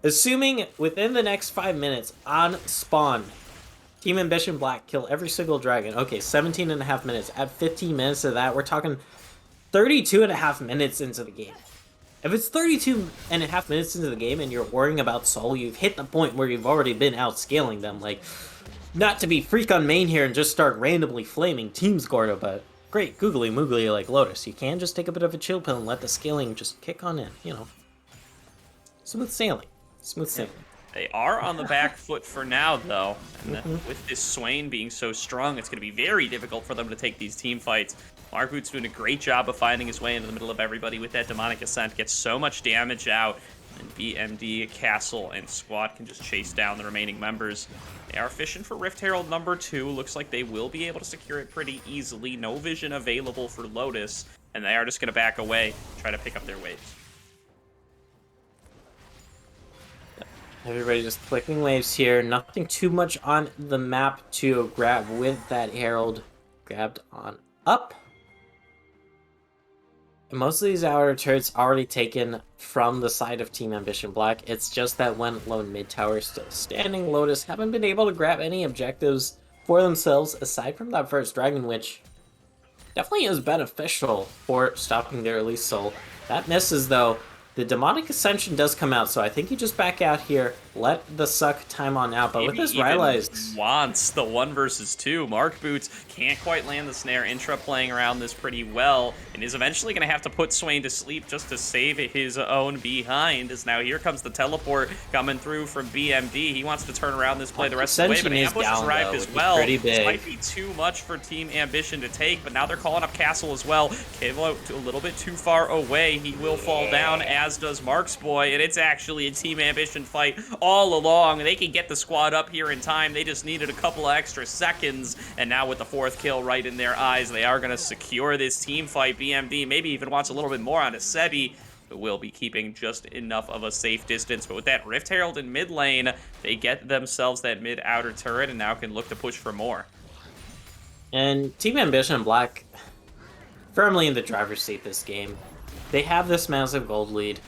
Assuming within the next 5 minutes on spawn, Team Ambition Black kill every single dragon. Okay, 17 and a half minutes. Add 15 minutes to that, we're talking 32 and a half minutes into the game. If it's 32 and a half minutes into the game and you're worrying about Soul, you've hit the point where you've already been outscaling them. Like, not to be freak on main here and just start randomly flaming teams, Gordo, but great, googly moogly like Lotus. You can just take a bit of a chill pill and let the scaling just kick on in, you know. Smooth sailing. Smooth sailing. They are on the back foot for now, though. And with this Swain being so strong, it's going to be very difficult for them to take these team fights. Mark Boots doing a great job of finding his way into the middle of everybody with that Demonic Ascent. Gets so much damage out. And BMD, Castle, and Squad can just chase down the remaining members. They are fishing for Rift Herald number 2. Looks like they will be able to secure it pretty easily. No vision available for Lotus. And they are just going to back away, try to pick up their waves. Everybody just clicking waves here. Nothing too much on the map to grab with that Herald. Grabbed on up. most of these outer turrets already taken from the side of Team Ambition Black. It's just that one lone mid tower still standing. Lotus haven't been able to grab any objectives for themselves aside from that first dragon, which definitely is beneficial for stopping their release soul. That misses though. The Demonic Ascension does come out, so I think you just back out here, let the suck time on out. But with Maybe this even Rylai's... wants the 1 versus 2. Mark Boots can't quite land the snare. Intra playing around this pretty well, and is eventually going to have to put Swain to sleep just to save his own behind. As now here comes the teleport coming through from BMD. He wants to turn around this play the rest of the way, but Ambush has arrived as well. This might be too much for Team Ambition to take, but now they're calling up Castle as well. Kavo a little bit too far away. He will fall down, as does Mark's boy, and it's actually a Team Ambition fight all along. They can get the squad up here in time. They just needed a couple of extra seconds, and now with the 4th kill right in their eyes, they are going to secure this team fight. BMD maybe even wants a little bit more on a Sebi, but will be keeping just enough of a safe distance. But with that Rift Herald in mid lane, they get themselves that mid outer turret and now can look to push for more. And Team Ambition Black firmly in the driver's seat this game. They have this massive gold lead.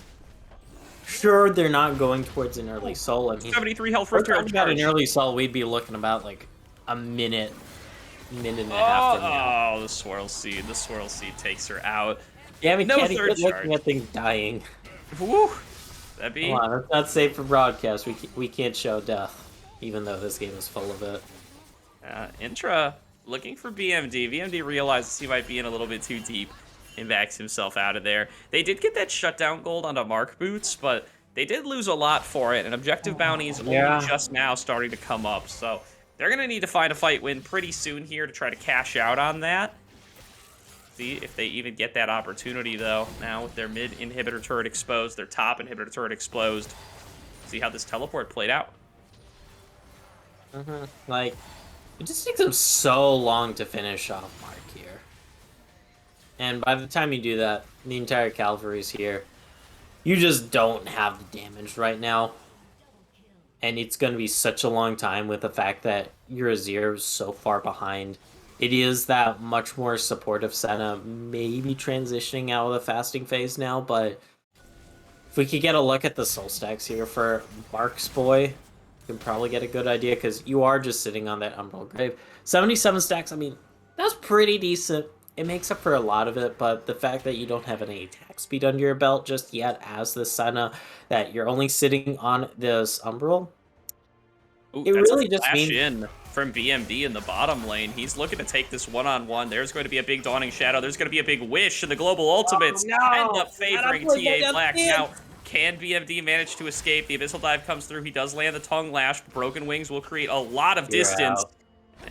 Sure, they're not going towards an early soul. I mean, 73 health Rift Herald about charge. an early soul, we'd be looking about like a minute and a half from now. Oh, the Swirl Seed. The Swirl Seed takes her out. Yeah, we No can't third even looking at things dying. Woo! That'd be... Come on, that's not safe for broadcast. We can't show death, even though this game is full of it. Intra looking for BMD. BMD realizes he might be in a little bit too deep and backs himself out of there. They did get that shutdown gold onto Mark Boots, but they did lose a lot for it, and objective bounties only just now starting to come up, so they're going to need to find a fight win pretty soon here to try to cash out on that. See if they even get that opportunity, though, now with their mid inhibitor turret exposed, their top inhibitor turret exposed. See how this teleport played out. Like, it just takes them so long to finish off Mark here. And by the time you do that, the entire cavalry's here. You just don't have the damage right now. And it's going to be such a long time with the fact that your Azir is so far behind. It is that much more supportive Senna, maybe transitioning out of the fasting phase now, but if we could get a look at the soul stacks here for Mark's boy, you can probably get a good idea, because you are just sitting on that Umbral Grave. 77 stacks, I mean, that's pretty decent. It makes up for a lot of it, but the fact that you don't have any attack speed under your belt just yet as the Senna, that you're only sitting on this Umbral, Ooh, it really just means... in from BMD in the bottom lane. He's looking to take this one-on-one. There's going to be a big Dawning Shadow. There's going to be a big Wish, and the global ultimates end up favoring TA Black. Now, can BMD manage to escape? The Abyssal Dive comes through. He does land the Tongue Lash. Broken Wings will create a lot of distance.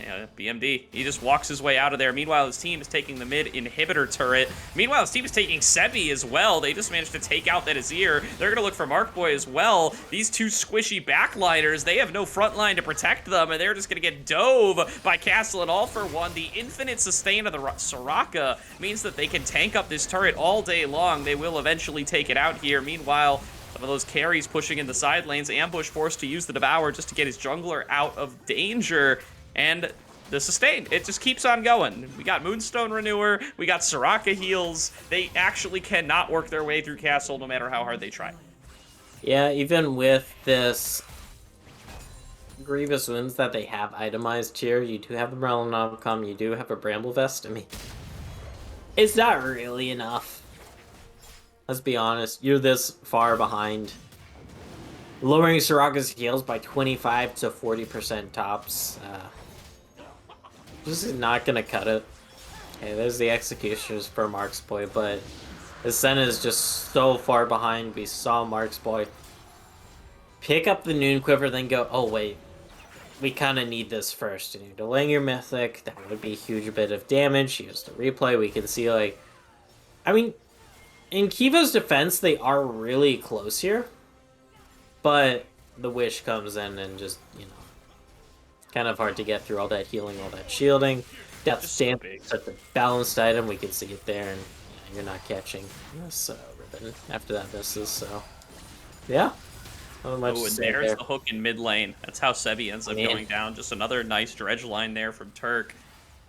Yeah, BMD, he just walks his way out of there. Meanwhile, his team is taking the mid inhibitor turret. Meanwhile, his team is taking Sebi as well. They just managed to take out that Azir. They're going to look for Mark Boy as well. These two squishy backliners, they have no front line to protect them, and they're just going to get dove by Castle. And all for one, the infinite sustain of the Soraka means that they can tank up this turret all day long. They will eventually take it out here. Meanwhile, some of those carries pushing in the side lanes. Ambush forced to use the Devour just to get his jungler out of danger. And the sustain, it just keeps on going. We got Moonstone Renewer, we got Soraka heals. They actually cannot work their way through Castle no matter how hard they try. Yeah, even with this grievous wounds that they have itemized here, you do have the Melanomicon, you do have a Bramble Vest. I mean, it's not really enough. Let's be honest, you're this far behind. Lowering Soraka's heals by 25 to 40% tops. This is not gonna cut it. Okay, there's the Executioners for Mark's boy, but the Senna is just so far behind. We saw Mark's boy pick up the Noon Quiver, then go, oh wait, we kind of need this first. And you're delaying your Mythic, that would be a huge bit of damage. Here's the replay, we can see, like, I mean, in Kivo's defense, they are really close here. But the Wish comes in and just, you know, kind of hard to get through all that healing, all that shielding. Death Stamp is such a balanced item, we can see it there, and you're not catching this ribbon after that misses, so yeah. Oh, and there's the hook in mid lane. That's how Sebi ends up going down. Just another nice dredge line there from Turk.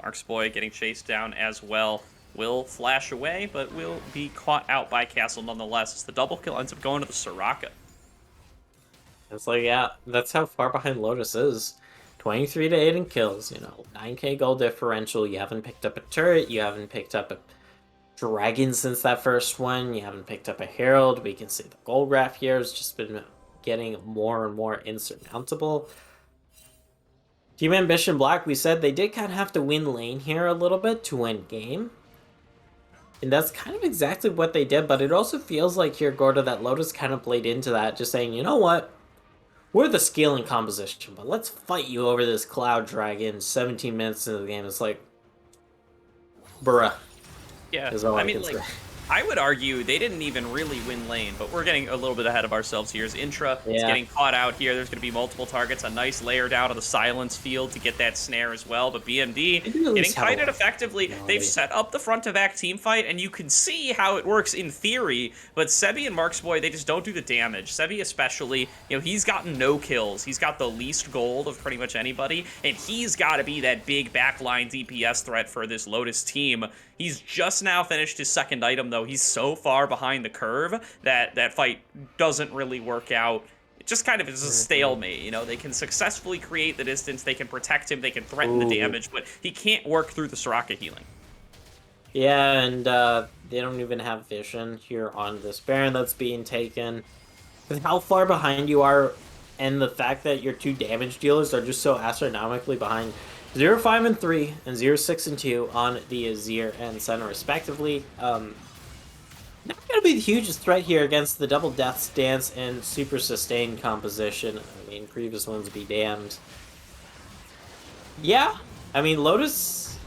Mark's boy getting chased down as well. will flash away, but will be caught out by Castle nonetheless, as the double kill ends up going to the Soraka. It's like, yeah, that's how far behind Lotus is. 23 to 8 in kills, 9k gold differential. You haven't picked up a turret, you haven't picked up a dragon since that first one, you haven't picked up a herald. We can see the gold graph here has just been getting more and more insurmountable. Team Ambition Black, we said they did kind of have to win lane here a little bit to win game. And that's kind of exactly what they did, but it also feels like here, Gordo, that Lotus kind of played into that, just saying, you know what? We're the scaling composition, but let's fight you over this Cloud Dragon 17 minutes into the game. It's like, bruh. Yeah, I mean, like, I would argue they didn't even really win lane, but we're getting a little bit ahead of ourselves here. As Intra is getting caught out here, there's going to be multiple targets. A nice layer down of the silence field to get that snare as well. But BMD getting kited effectively. They've set up the front to back team fight, and you can see how it works in theory. But Sebi and Marksboy, they just don't do the damage. Sebi especially, he's gotten no kills. He's got the least gold of pretty much anybody, and he's got to be that big backline DPS threat for this Lotus team. He's just now finished his second item, though. He's so far behind the curve that that fight doesn't really work out. It just kind of is a stalemate, They can successfully create the distance, they can protect him, they can threaten the damage, but he can't work through the Soraka healing. Yeah, and they don't even have vision here on this Baron that's being taken. With how far behind you are, and the fact that your two damage dealers are just so astronomically behind. 0-5 and 3 and 0-6 and 2 on the Azir and Senna respectively. Not gonna be the hugest threat here against the double death stance and super sustained composition. I mean, previous ones be damned. Yeah, I mean, Lotus.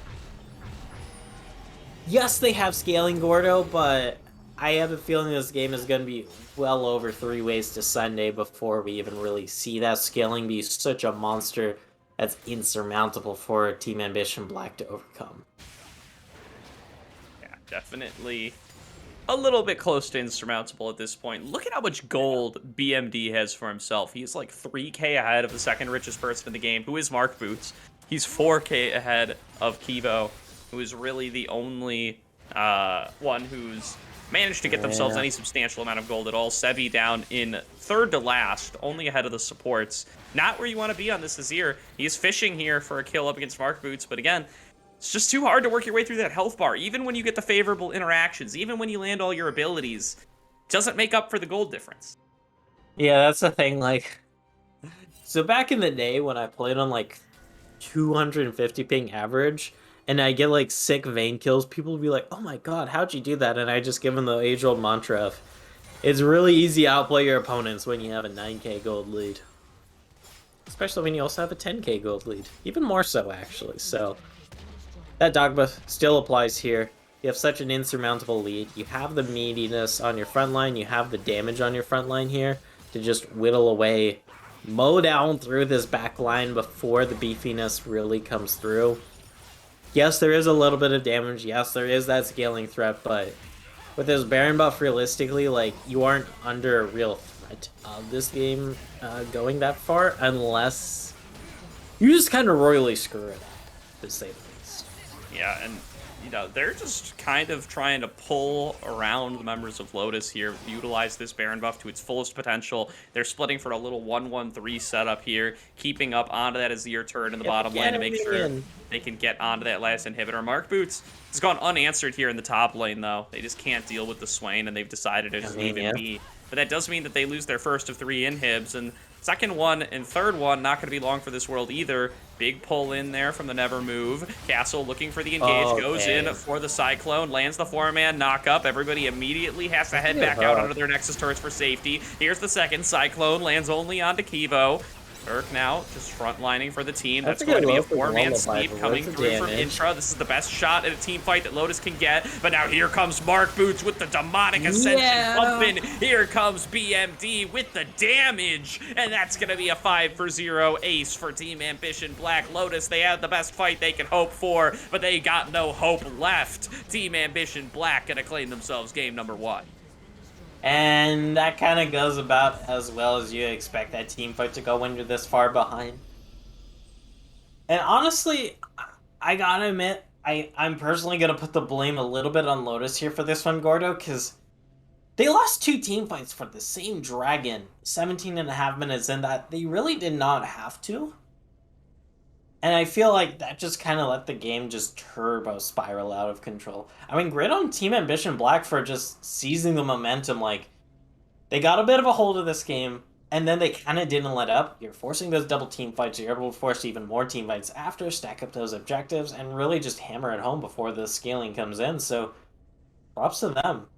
Yes, they have scaling, Gordo, but I have a feeling this game is gonna be well over 3 ways to Sunday before we even really see that scaling be such a monster that's insurmountable for Team Ambition Black to overcome. Yeah, definitely a little bit close to insurmountable at this point. Look at how much gold BMD has for himself. He's like 3k ahead of the second richest person in the game, who is Mark Boots. He's 4k ahead of Kivo, who is really the only one who's managed to get themselves any substantial amount of gold at all. Sebi down in third to last, only ahead of the supports. Not where you want to be on this Azir. He's fishing here for a kill up against Mark Boots, but again, it's just too hard to work your way through that health bar. Even when you get the favorable interactions, even when you land all your abilities, it doesn't make up for the gold difference. Yeah, that's the thing, like... So back in the day when I played on, like, 250 ping average, and I get, like, sick Vayne kills, people would be like, oh my god, how'd you do that? And I just give them the age-old mantra of, it's really easy to outplay your opponents when you have a 9k gold lead. Especially when you also have a 10k gold lead. Even more so, actually. So, that dogma still applies here. You have such an insurmountable lead. You have the meatiness on your front line. You have the damage on your front line here to just whittle away, mow down through this back line before the beefiness really comes through. Yes, there is a little bit of damage. Yes, there is that scaling threat, but with this Baron buff, realistically, like, you aren't under a real threat of this game going that far, unless you just kind of royally screw it, to say the least. Yeah, and, they're just kind of trying to pull around the members of Lotus here, utilize this Baron buff to its fullest potential. They're splitting for a little 1-1-3 setup here, keeping up onto that Azir turret in the bottom lane to make sure they can get onto that last inhibitor. Mark Boots has gone unanswered here in the top lane, though. They just can't deal with the Swain, and they've decided to just leave it be. But that does mean that they lose their first of 3 inhibs, and second one and third one not going to be long for this world either. Big pull in there from the Never Move. Castle looking for the engage, goes in for the Cyclone, lands the 4-man knock-up. Everybody immediately has to head back out under their Nexus turrets for safety. Here's the second Cyclone, lands only onto Kivo. Urk now just frontlining for the team. That's going to be a 4-man sweep coming through from Intra. This is the best shot at a team fight that Lotus can get. But now here comes Mark Boots with the demonic ascension pumping. Here comes BMD with the damage. And that's going to be a 5-for-0 ace for Team Ambition Black. Lotus, they had the best fight they could hope for, but they got no hope left. Team Ambition Black going to claim themselves game number 1. And that kind of goes about as well as you expect that team fight to go when you're this far behind. And honestly, I gotta admit, I'm personally gonna put the blame a little bit on Lotus here for this one, Gordo, because they lost two team fights for the same dragon 17 and a half minutes in that they really did not have to. And I feel like that just kind of let the game just turbo spiral out of control. I mean, great on Team Ambition Black for just seizing the momentum. Like, they got a bit of a hold of this game, and then they kind of didn't let up. You're forcing those double team fights. You're able to force even more team fights after, stack up those objectives, and really just hammer it home before the scaling comes in. So, props to them.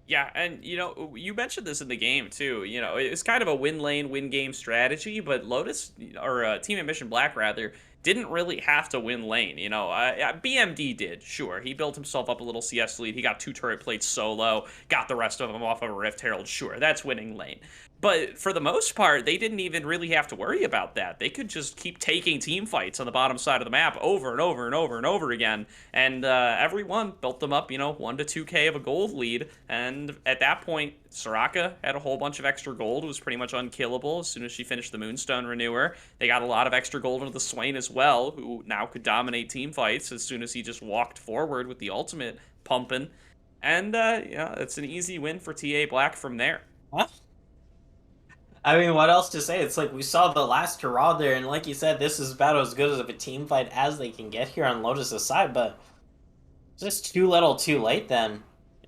Yeah, and you mentioned this in the game too. It's kind of a win lane, win game strategy, but Lotus or Team Ambition Black rather didn't really have to win lane. BMD did, sure. He built himself up a little CS lead. He got 2 turret plates solo, got the rest of them off of a Rift Herald. Sure, that's winning lane. But for the most part, they didn't even really have to worry about that. They could just keep taking team fights on the bottom side of the map over and over and over and over again. And everyone built them up, 1 to 2k of a gold lead. And at that point, Soraka had a whole bunch of extra gold, was pretty much unkillable as soon as she finished the Moonstone Renewer. They got a lot of extra gold into the Swain as well, who now could dominate team fights as soon as he just walked forward with the ultimate pumping. And, it's an easy win for TA Black from there. Huh? I mean, what else to say? It's like we saw the last hurrah there, and like you said, this is about as good of a team fight as they can get here on Lotus' side, but just too little too late then.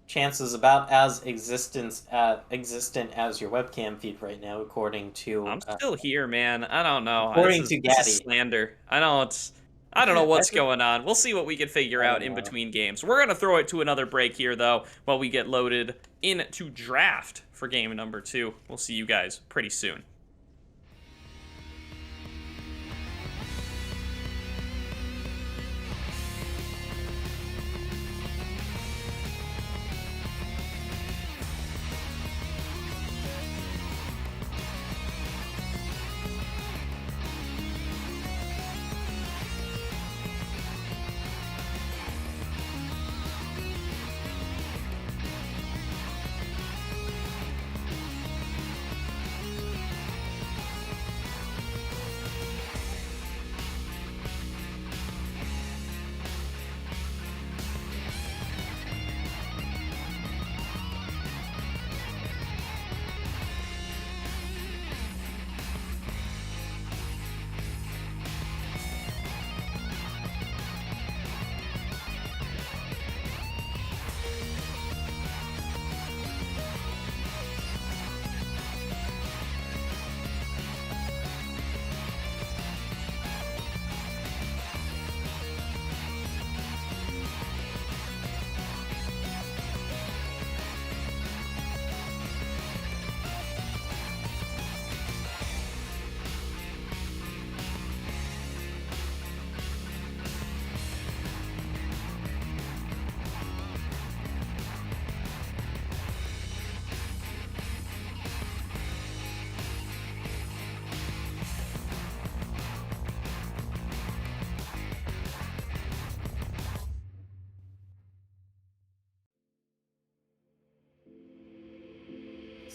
Chances about as existent as your webcam feed right now, according to... I'm still here, man. I don't know. According to This Gaddy. is slander. I don't know what's going on. We'll see what we can figure out in between games. We're going to throw it to another break here, though, while we get loaded into draft for game number 2. We'll see you guys pretty soon.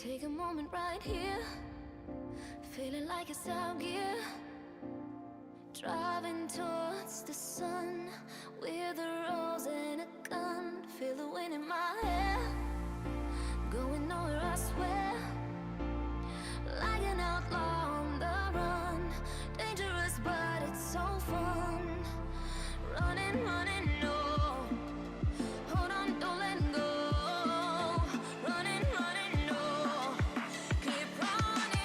Take a moment right here, feeling like it's out gear. Driving towards the sun with a rose and a gun. Feel the wind in my hair, going nowhere I swear. Like an outlaw on the run, dangerous but it's so fun. Running, running, no. Hold on, don't let go. Running, running, no. Keep running.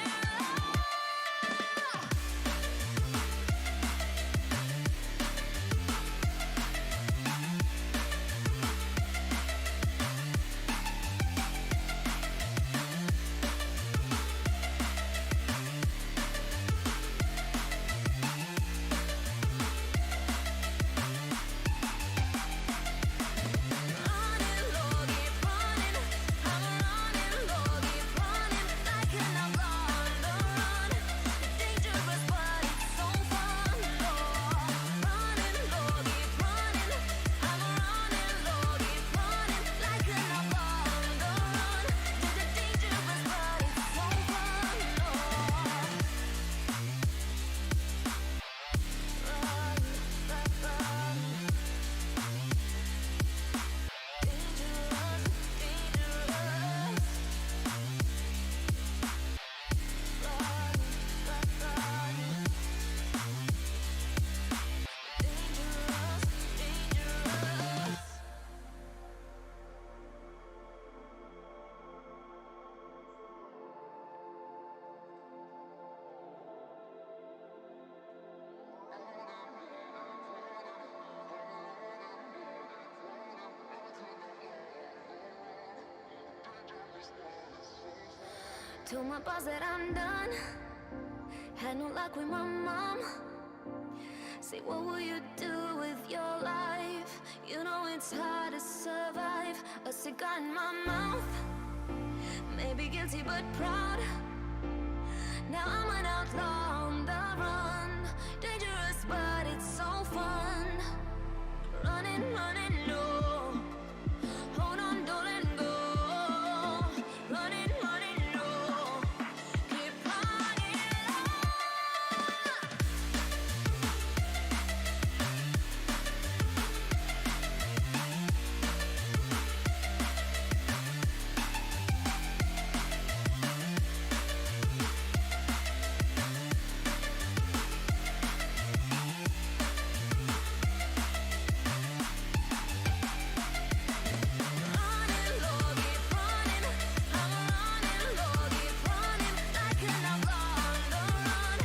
Told my boss that I'm done. Had no luck with my mom. Say, what will you do with your life? You know it's hard to survive. A cigar in my mouth. Maybe guilty but proud. Now I'm an outlaw on the run. Dangerous but it's so fun. Running, running, no. Hold on, don't let go. Running, running, no. Keep running on. Running low, keep running. I'm running low, keep running. Like an outlaw on the run.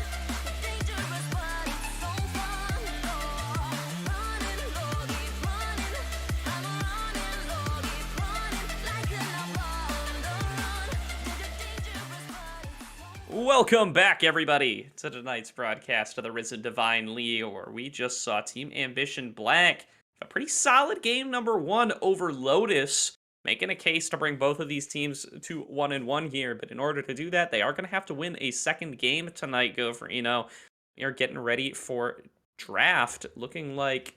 Dangerous, but it's so fun. Oh, running low, keep running. I'm running low, keep running. Like an outlaw on the run. Dangerous, but it's so Welcome back, everybody, to tonight's broadcast of the Risen Divine League, where we just saw Team Ambition Black a pretty solid game number 1 over Lotus, making a case to bring both of these teams to 1-1 here. But in order to do that, they are going to have to win a second game tonight. We are getting ready for draft. Looking like,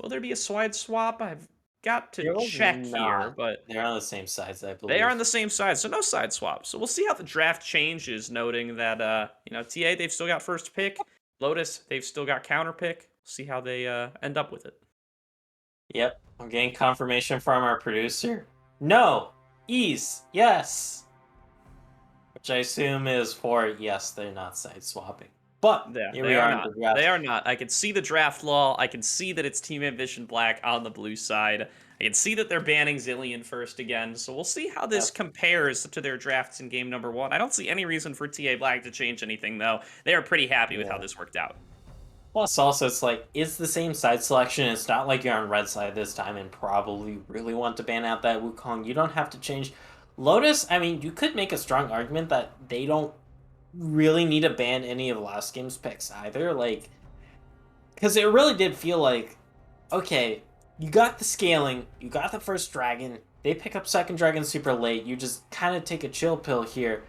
will there be a side swap? I've got to There was check here, not. but They're on the same sides, I believe. they are on the same side, so no side swaps. So we'll see how the draft changes, noting that, TA, they've still got first pick. Lotus, they've still got counter pick. See how they end up with it. Yep, I'm getting confirmation from our producer. No! Ease! Yes! Which I assume is for yes, they're not side swapping. But Yeah, here they we are are in not. the draft. They are not. I can see the draft law. I can see that it's Team Ambition Black on the blue side. I can see that they're banning Zillion first again. So we'll see how this Yep. compares to their drafts in game number 1. I don't see any reason for TA Black to change anything, though. They are pretty happy with how Yeah. this worked out. Plus, also, it's like, it's the same side selection. It's not like you're on red side this time and probably really want to ban out that Wukong. You don't have to change. Lotus, I mean, you could make a strong argument that they don't really need to ban any of last game's picks either. Like, because it really did feel like, okay, you got the scaling, you got the first dragon, they pick up second dragon super late, you just kind of take a chill pill here.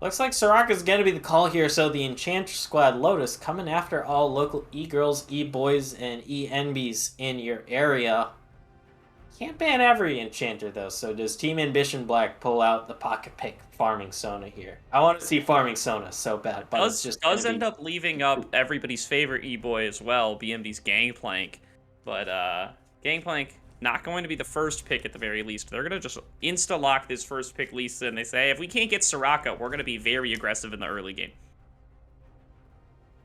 Looks like Soraka's gonna be the call here, so the Enchanter Squad Lotus coming after all local e-girls, e-boys, and e-NBs in your area. Can't ban every Enchanter though, so does Team Ambition Black pull out the pocket pick Farming Sona here? I want to see Farming Sona so bad, but it's just does gonna end be... up leaving up everybody's favorite e-boy as well, BMD's Gangplank. But Gangplank not going to be the first pick at the very least. They're gonna just insta-lock this first pick Lisa, and they say, hey, if we can't get Soraka, we're gonna be very aggressive in the early game.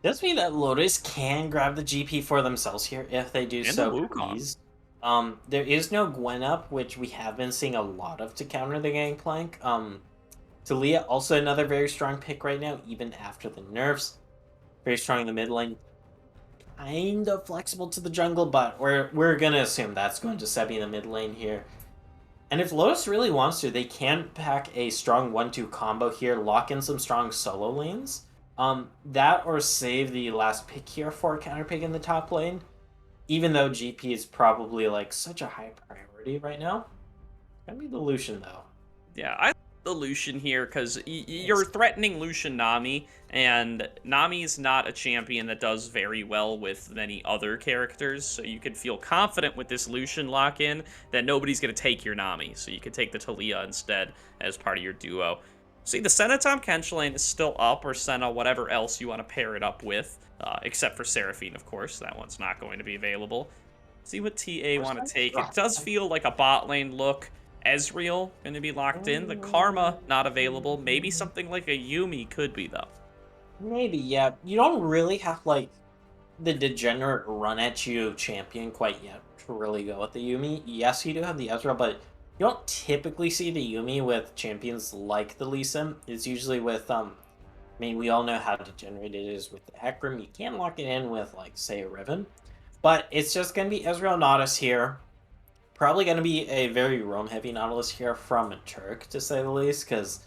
Does mean that Lotus can grab the GP for themselves here if they do And the so Wukong. please. There is no Gwen up, which we have been seeing a lot of to counter the Gangplank. Talia, also another very strong pick right now, even after the nerfs. Very strong in the mid lane. Kind of flexible to the jungle, but we're gonna assume that's going to Sebi in the mid lane here. And if Lotus really wants to, they can pack a strong 1-2 combo here, lock in some strong solo lanes. That or save the last pick here for a counter pick in the top lane. Even though GP is probably like such a high priority right now. It's gonna be the Lucian though. Yeah, I like the Lucian here because you're threatening Lucian Nami, and Nami's not a champion that does very well with many other characters, so you could feel confident with this Lucian lock-in that nobody's going to take your Nami, so you could take the Talia instead as part of your duo. See, the Senna Tom Kench lane is still up, or Senna, whatever else you want to pair it up with, except for Seraphine, of course. That one's not going to be available. See what TA want to take. It does feel like a bot lane look. Ezreal going to be locked in. The Karma not available. Maybe something like a Yuumi could be, though. Maybe, yeah. You don't really have, like, the degenerate run-at-you champion quite yet to really go with the Yuumi. Yes, you do have the Ezreal, but you don't typically see the Yuumi with champions like the Lee Sin. It's usually with, I mean, we all know how degenerate it is with the Hecarim. You can lock it in with, like, say, a Riven. But it's just going to be Ezreal Nautilus here. Probably going to be a very roam-heavy Nautilus here from a Turk, to say the least, because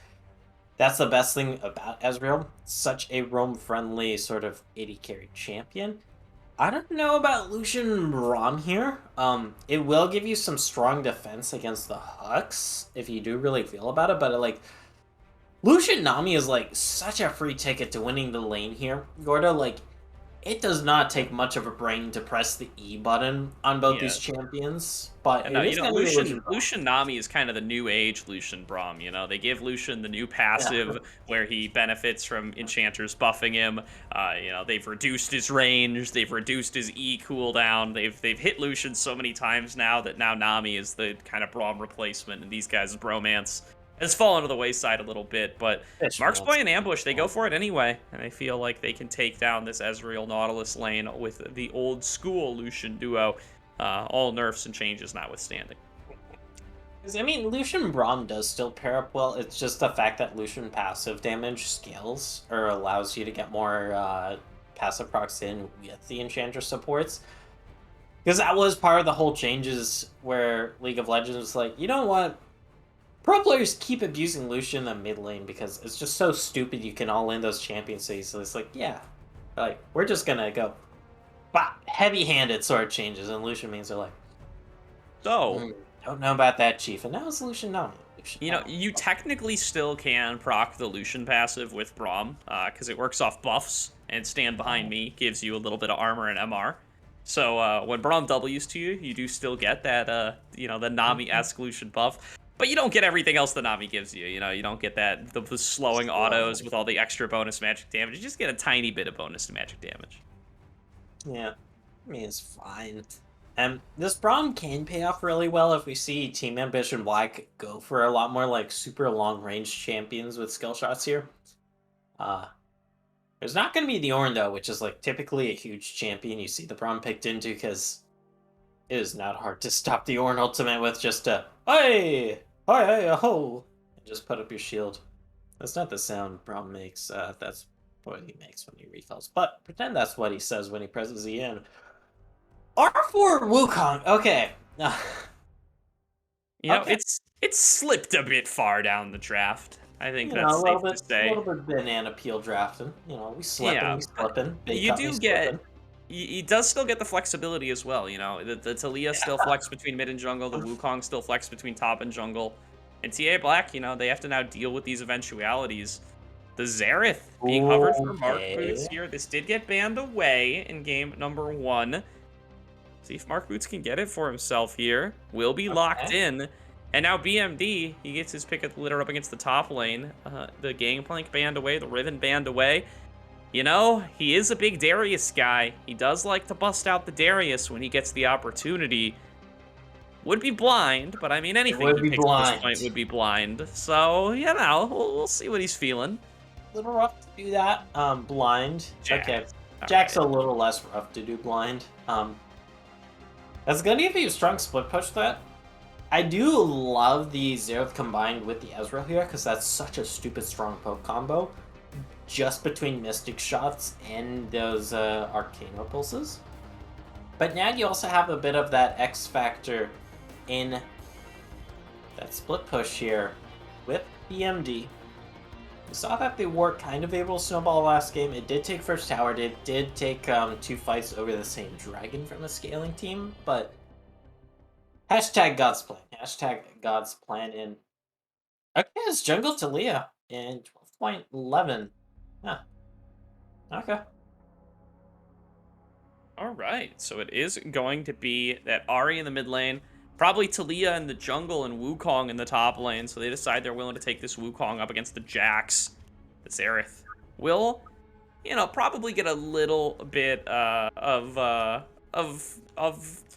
That's the best thing about Ezreal. Such a roam-friendly sort of AD carry champion. I don't know about Lucian Braum here. It will give you some strong defense against the Hux if you do really feel about it, but like Lucian Nami is like such a free ticket to winning the lane here. Gordo, like it does not take much of a brain to press the E button on both Yeah. these champions, but And it no, is you know, going to be Lucian Lucian Braum. Lucian Nami is kind of the new age Lucian Braum. You know, they give Lucian the new passive Yeah. where he benefits from enchanters buffing him. You know, they've reduced his range, they've reduced his E cooldown. They've hit Lucian so many times now that now Nami is the kind of Braum replacement, and these guys' bromance has fallen to the wayside a little bit. But Fish Marks Mance. Boy and Ambush, they go for it anyway, and I feel like they can take down this Ezreal Nautilus lane with the old school Lucian duo. All nerfs and changes notwithstanding. 'Cause, I mean, Lucian Braum does still pair up well. It's just the fact that Lucian passive damage scales or allows you to get more passive procs in with the Enchanter supports. Because that was part of the whole changes where League of Legends was like, you know what? Pro players keep abusing Lucian in the mid lane because it's just so stupid you can all in those champions so easily. It's like, yeah, like we're just gonna go heavy-handed sort of changes, and Lucian means are like, So, don't know about that, Chief. And now it's Lucian Nami. Lucian you know, Nami. you technically still can proc the Lucian passive with Braum, because it works off buffs, and Stand Behind Me gives you a little bit of armor and MR. So, when Braum W's to you, you do still get that, you know, the Nami-esque Lucian buff. But you don't get everything else the Nami gives you, you know, you don't get that, the slowing autos with all the extra bonus magic damage. You just get a tiny bit of bonus magic damage. Yeah, I mean, it's fine. This Braum can pay off really well if we see Team Ambition Black go for a lot more like super long range champions with skill shots here. Uh, there's not going to be the Ornn though, which is like typically a huge champion you see the Braum picked into because it is not hard to stop the Ornn ultimate with just a hey, hey, ho, and just put up your shield. That's not the sound Braum makes. That's what he makes when he refills. But pretend that's what he says when he presses the in. R4 Wukong. Okay. You know, Okay. it's slipped a bit far down the draft. I think You know, that's safe to a say. little bit banana peel drafting. You know, Yeah, we but slipping. They you cut me do get slipping. he does still get the flexibility as well. You know, the Talia still flex between mid and jungle. The Wukong still flex between top and jungle. And TA Black, you know, they have to now deal with these eventualities. The Xerath being hovered for Mark Boots Okay. here. This did get banned away in game number 1. See if Mark Boots can get it for himself here. Will be locked Okay. in. And now BMD, he gets his pick of the litter up against the top lane. The Gangplank banned away, the Riven banned away. You know, he is a big Darius guy. He does like to bust out the Darius when he gets the opportunity. Would be blind, but I mean, It anything would he be picks at this blind. point would be blind. So, you know, we'll see what he's feeling. A little rough to do that. Blind. Jack. Okay. All Jack's right. a little less rough to do blind. That's gonna give you a strong split push that. I do love the Xerath combined with the Ezreal here, because that's such a stupid strong poke combo. Just between Mystic Shots and those Arcane Repulses. But now you also have a bit of that X factor in that split push here with BMD. We saw that they were kind of able to snowball last game. It did take first tower. It did take 2 fights over the same dragon from the scaling team, but hashtag God's plan. Hashtag God's plan in. Okay, it's Jungle Talia in 12.11. Huh. Okay. All right, so it is going to be that Ari in the mid lane, probably Talia in the jungle, and Wukong in the top lane. So they decide they're willing to take this Wukong up against the Jax. The Xerath will, you know, probably get a little bit of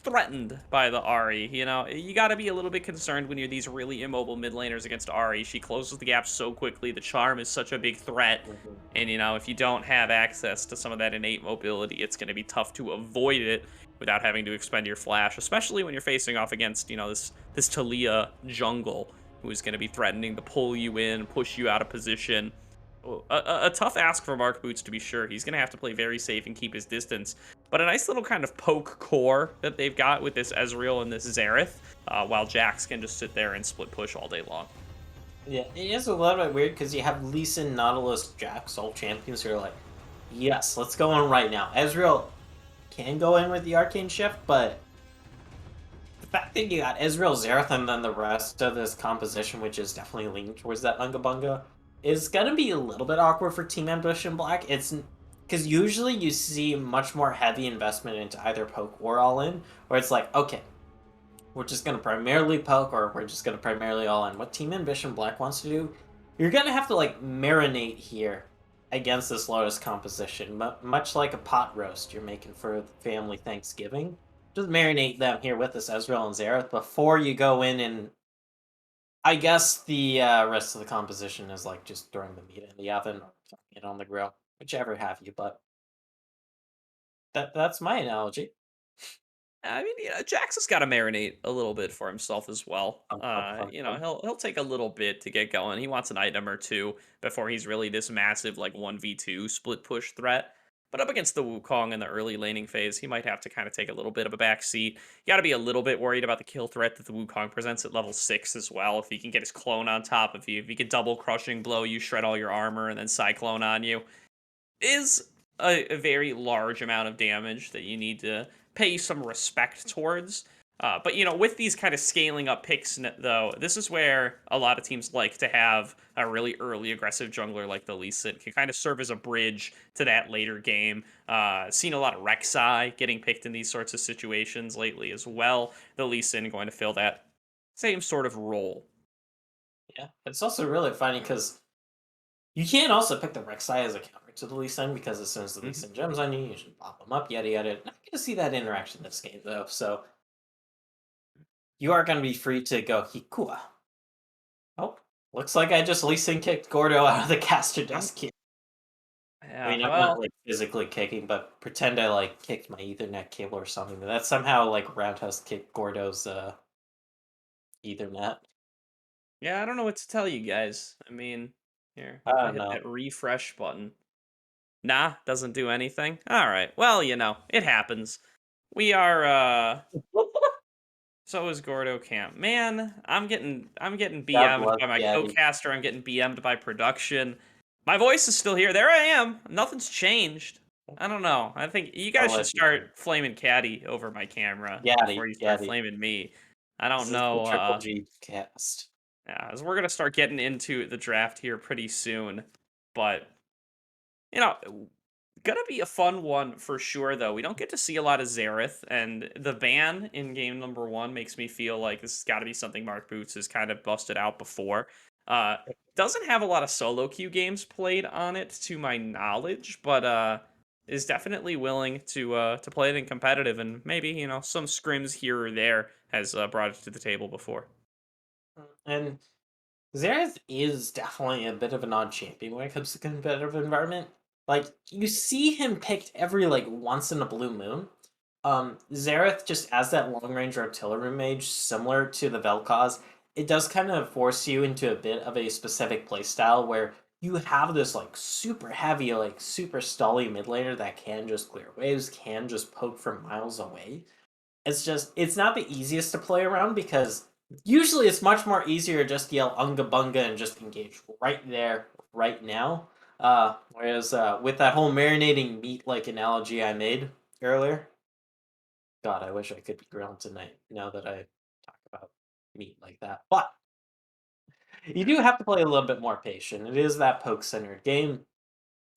threatened by the Ari. You know, you got to be a little bit concerned when you're these really immobile mid laners against Ari. She closes the gap so quickly. The charm is such a big threat. And, you know, if you don't have access to some of that innate mobility, it's going to be tough to avoid it without having to expend your flash, especially when you're facing off against, you know, this Talia jungle who's going to be threatening to pull you in, push you out of position. A tough ask for Mark Boots, to be sure. He's going to have to play very safe and keep his distance. But a nice little kind of poke core that they've got with this Ezreal and this Xerath, while Jax can just sit there and split push all day long. Yeah, it is a little bit weird because you have Lee Sin, Nautilus, Jax, all champions who are like, yes, let's go on right now. Ezreal can go in with the Arcane Shift, but the fact that you got Ezreal, Xerath, and then the rest of this composition, which is definitely leaning towards that Unga Bunga, is gonna be a little bit awkward for Team Ambush and Black. It's because usually you see much more heavy investment into either poke or all in, where it's like, okay, we're just gonna primarily poke or we're just gonna primarily all in. What Team Ambition Black wants to do, you're gonna have to like marinate here against this Lotus composition, much like a pot roast you're making for family Thanksgiving. Just marinate them here with this Ezreal and Xerath before you go in and I guess the rest of the composition is like just throwing the meat in the oven or throwing it on the grill, whichever have you. But that's my analogy. I mean, Jax has got to marinate a little bit for himself as well. Um, um, um, um. He'll take a little bit to get going. He wants an item or two before he's really this massive like 1v2 split push threat. But up against the Wukong in the early laning phase, he might have to kind of take a little bit of a back seat. You got to be a little bit worried about the kill threat that the Wukong presents at level 6 as well. If he can get his clone on top of you, if he can double crushing blow you, shred all your armor, and then cyclone on you, is a very large amount of damage that you need to pay some respect towards. But with these kind of scaling up picks, though, this is where a lot of teams like to have a really early aggressive jungler like the Lee Sin. Can kind of serve as a bridge to that later game. Seen a lot of Rek'Sai getting picked in these sorts of situations lately as well. The Lee Sin going to fill that same sort of role. Yeah, it's also really funny because you can also pick the Rek'Sai as a counter to the Lee Sin because as soon as the Lee Mhm. Sin gems on you, you should pop them up, yada yada. Not going to see that interaction this game though, so you are going to be free to go Hikua. Oh, looks like I just Lee Sin kicked Gordo out of the caster I'm- desk here. I Yeah, mean, I'm not well, like physically kicking, but pretend I like kicked my Ethernet cable or something. That somehow like roundhouse kicked Gordo's Ethernet. yeah, I don't know what to tell you guys. I mean, here, I if I don't hit know. that refresh button. Nah, doesn't do anything. All right. Well, it happens. We are so is Gordo Camp. Man, I'm getting God BM'd bless by my Daddy. co-caster. I'm getting BM'd by production. My voice is still here. There I am. Nothing's changed. I don't know. I think you I'll guys should let you start flaming Caddy over my camera before Gaddy, you start Gaddy. flaming me. I don't This is the know. Triple G cast. Yeah, as we're gonna start getting into the draft here pretty soon, but you know, gonna be a fun one for sure, though. We don't get to see a lot of Xerath, and the ban in game number 1 makes me feel like this has got to be something Mark Boots has kind of busted out before. Uh, doesn't have a lot of solo queue games played on it, to my knowledge, but is definitely willing to play it in competitive, and maybe some scrims here or there has brought it to the table before. And Xerath is definitely a bit of an odd champion when it comes to competitive environment. Like you see him picked every like once in a blue moon. Xerath just as that long range artillery mage, similar to the Vel'Koz, it does kind of force you into a bit of a specific playstyle where you have this like super heavy, like super stally mid laner that can just clear waves, can just poke from miles away. It's not the easiest to play around because usually it's much more easier to just yell unga bunga and just engage right there, right now. Whereas with that whole marinating meat like analogy I made earlier, God, I wish I could be grilled tonight now that I talk about meat like that. But you do have to play a little bit more patient. It is that poke centered game,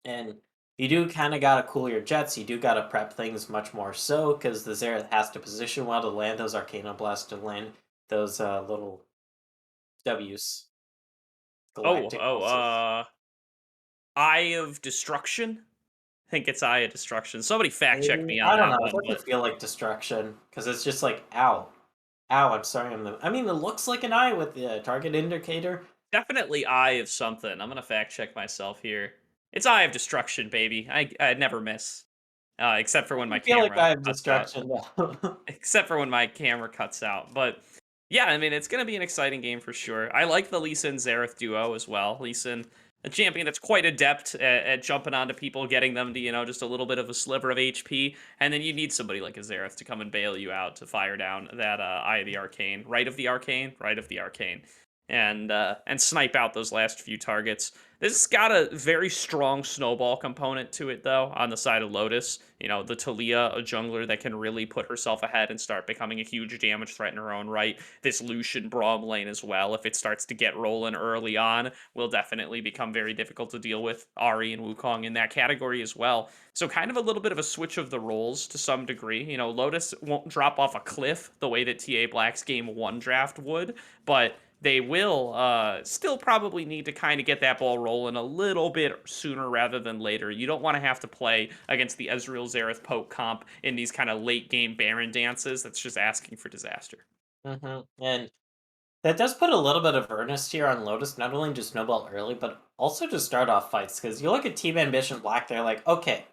and you do kind of got to cool your jets. You do got to prep things much more so because the Xerath has to position well to land those Arcana Blasts, to land those little W's, Oh, galactic oh, pulses. Eye of Destruction. I think it's Eye of Destruction. Somebody fact check me on I don't that know. It one, doesn't but feel like destruction because it's just like ow, ow. I'm sorry. I mean, it looks like an eye with the target indicator. definitely Eye of something. I'm gonna fact check myself here. It's Eye of Destruction, baby. I never miss, except for when my I feel like camera I have cuts out. destruction though. Except for when my camera cuts out. But yeah, I mean, it's going to be an exciting game for sure. I like the Lee Sin Xerath duo as well. Lee Sin, a champion that's quite adept at jumping onto people, getting them to, just a little bit of a sliver of HP. And then you need somebody like a Xerath to come and bail you out to fire down that Eye of the Arcane. Right of the Arcane? Right of the Arcane. and snipe out those last few targets. This has got a very strong snowball component to it, though, on the side of Lotus. You know, the Talia, a jungler that can really put herself ahead and start becoming a huge damage threat in her own right. This Lucian Braum lane as well, if it starts to get rolling early on, will definitely become very difficult to deal with. Ahri and Wukong in that category as well. So kind of a little bit of a switch of the roles to some degree. You know, Lotus won't drop off a cliff the way that TA Black's game 1 draft would, but they will still probably need to kind of get that ball rolling a little bit sooner rather than later. You don't want to have to play against the Ezreal Xerath poke comp in these kind of late game Baron dances. That's just asking for disaster. And that does put a little bit of earnest here on Lotus, not only to snowball early, but also to start off fights. Because you look at Team Ambition Black, they're like, okay,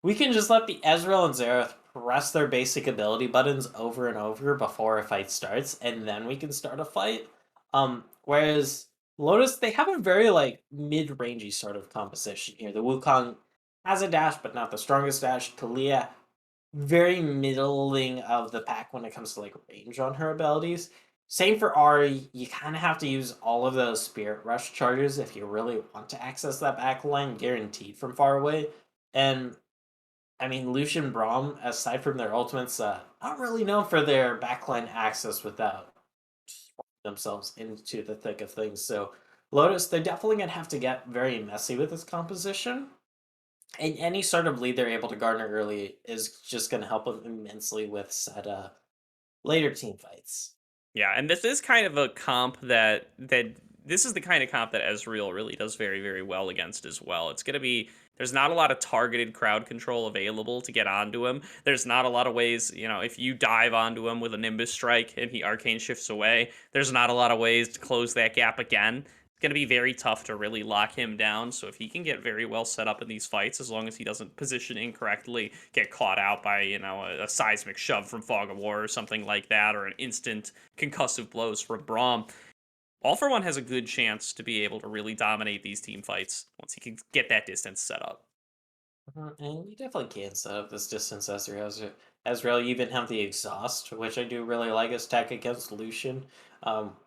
we can just let the Ezreal and Xerath press their basic ability buttons over and over before a fight starts, and then we can start a fight. Whereas Lotus, they have a very like mid-rangey sort of composition here. The Wukong has a dash, but not the strongest dash. Talia, very middling of the pack when it comes to like range on her abilities. Same for Ahri, you kind of have to use all of those Spirit Rush charges if you really want to access that back line, guaranteed from far away. And I mean, Lucian Braum, aside from their ultimates, not really known for their backline access without themselves into the thick of things. So Lotus, they're definitely going to have to get very messy with this composition. And any sort of lead they're able to garner early is just going to help them immensely with set later team fights. Yeah, and this is kind of a comp that this is the kind of comp that Ezreal really does very, very well against as well. It's going to be there's not a lot of targeted crowd control available to get onto him. There's not a lot of ways, you know, if you dive onto him with a Nimbus strike and he arcane shifts away, there's not a lot of ways to close that gap again. It's going to be very tough to really lock him down. So if he can get very well set up in these fights, as long as he doesn't position incorrectly, get caught out by, you know, a seismic shove from Fog of War or something like that, or an instant concussive blows from Braum, All For One has a good chance to be able to really dominate these team fights once he can get that distance set up. And you definitely can set up this distance Ezreal. You even have the exhaust, which I do really like as tech against Lucian.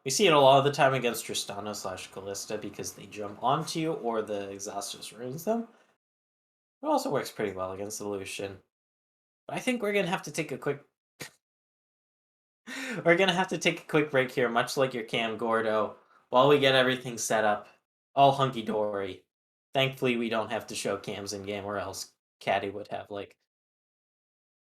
We see it a lot of the time against Tristana / Callista because they jump onto you or the exhaust just ruins them. It also works pretty well against the Lucian. But I think we're gonna have to take a quick we're gonna have to take a quick break here, much like your Cam Gordo, while we get everything set up, all hunky dory. Thankfully, we don't have to show cams in game, or else Caddy would have like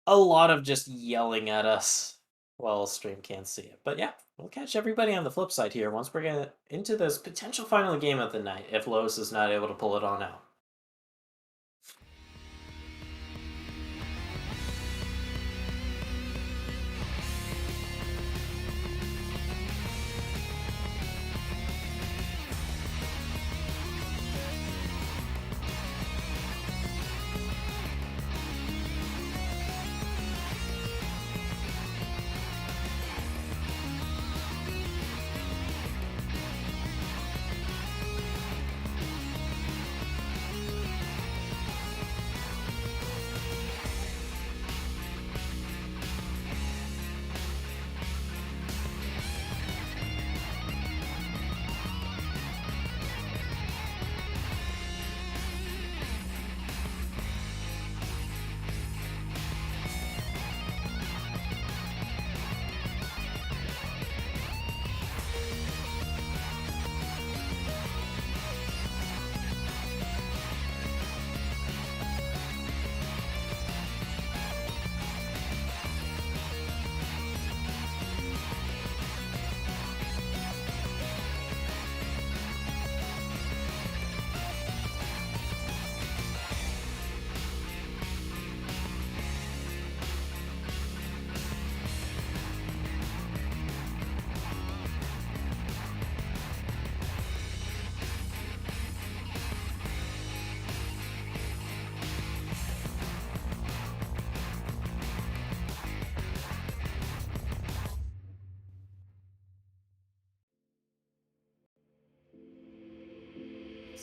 a lot of just yelling at us while stream can't see it. But yeah, we'll catch everybody on the flip side here once we're gonna into this potential final game of the night if Lotus is not able to pull it on out.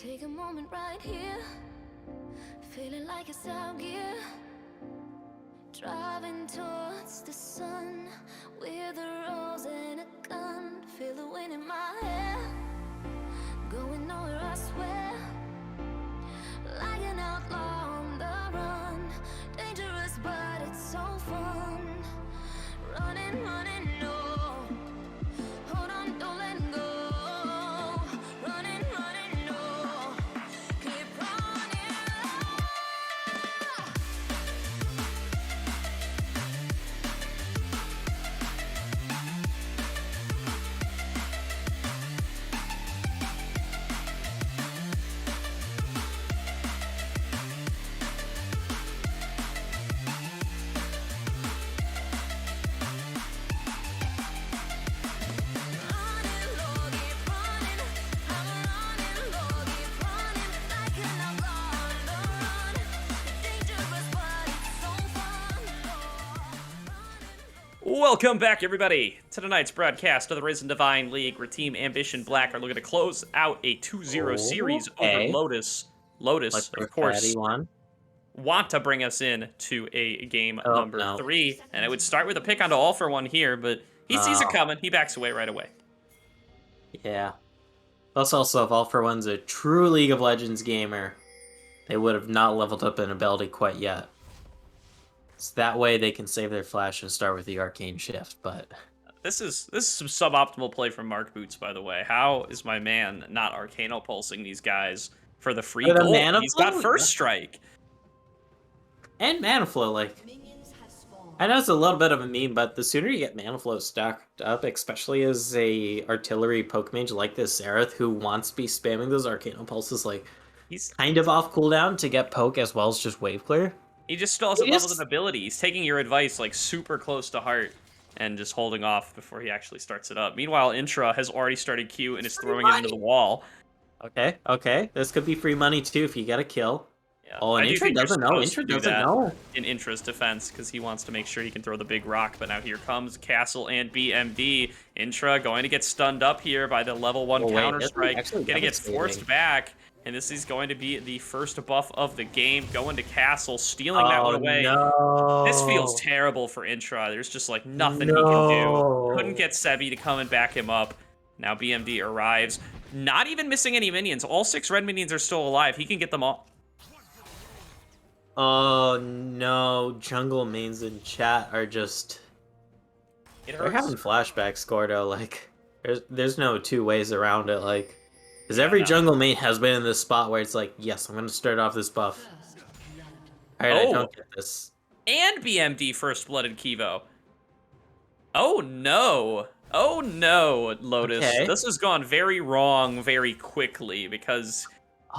Take a moment right here, feeling like it's out gear. Driving towards the sun with a rose and a gun. feel the wind in my hair. Going nowhere, I swear. Like an outlaw on the run. Dangerous, but it's so fun. Running, running, no. Hold on, don't let go. Running, running, no. Keep running. Running low, keep running. I'm running low, keep running. Like an outlaw on the run. Dangerous, but it's so fun. Welcome back, everybody, to tonight's broadcast of the Risen Divine League, where Team Ambition Black are looking to close out a 2-0 series over Okay. Lotus. Lotus, Like of course, one. want to bring us in to a game Oh, number no. 3, and it would start with a pick onto All for One here, but he sees it Oh. coming. He backs away right away. Yeah. Plus, also, if All for One's a true League of Legends gamer, they would have not leveled up an ability quite yet. So that way they can save their flash and start with the Arcane Shift, but... This is some suboptimal play from Mark Boots, by the way. How is my man not Arcano pulsing these guys for the free For the gold? mana He's got flow? first Yeah. strike. And Mana Flow, like... I know it's a little bit of a meme, but the sooner you get Mana Flow stacked up, especially as a artillery poke mage like this Xerath, who wants to be spamming those Arcano pulses, like, He's kind of off cooldown to get poke as well as just wave clear. He just still hasn't It leveled is- an ability. He's taking your advice like super close to heart and just holding off before he actually starts it up. Meanwhile, Intra has already started Q and is throwing it into the wall. Okay. This could be free money too if you get a kill. Yeah. Oh, and I do Intra think you're doesn't know. supposed Intra to do doesn't that know. in Intra's defense because he wants to make sure he can throw the big rock. But now here comes Castle and BMD. Intra going to get stunned up here by the level 1 Oh, wait, counter this is strike. actually Gonna get forced devastating. back. And this is going to be the first buff of the game. Going to Castle, stealing that one away. No. This feels terrible for Intra. There's just like nothing he can No. do. Couldn't get Sebi to come and back him up. Now BMD arrives. Not even missing any minions. All 6 red minions are still alive. He can get them all. Oh no, jungle mains in chat are just... It They're hurts. having flashbacks, Gordo. Like, there's no two ways around it. Like, because every no. jungle main has been in this spot where it's like, yes, I'm gonna start off this buff. Alright, I Oh. don't get this. And BMD first blooded Kivo. Oh no. Oh no, Lotus. Okay. This has gone very wrong very quickly because,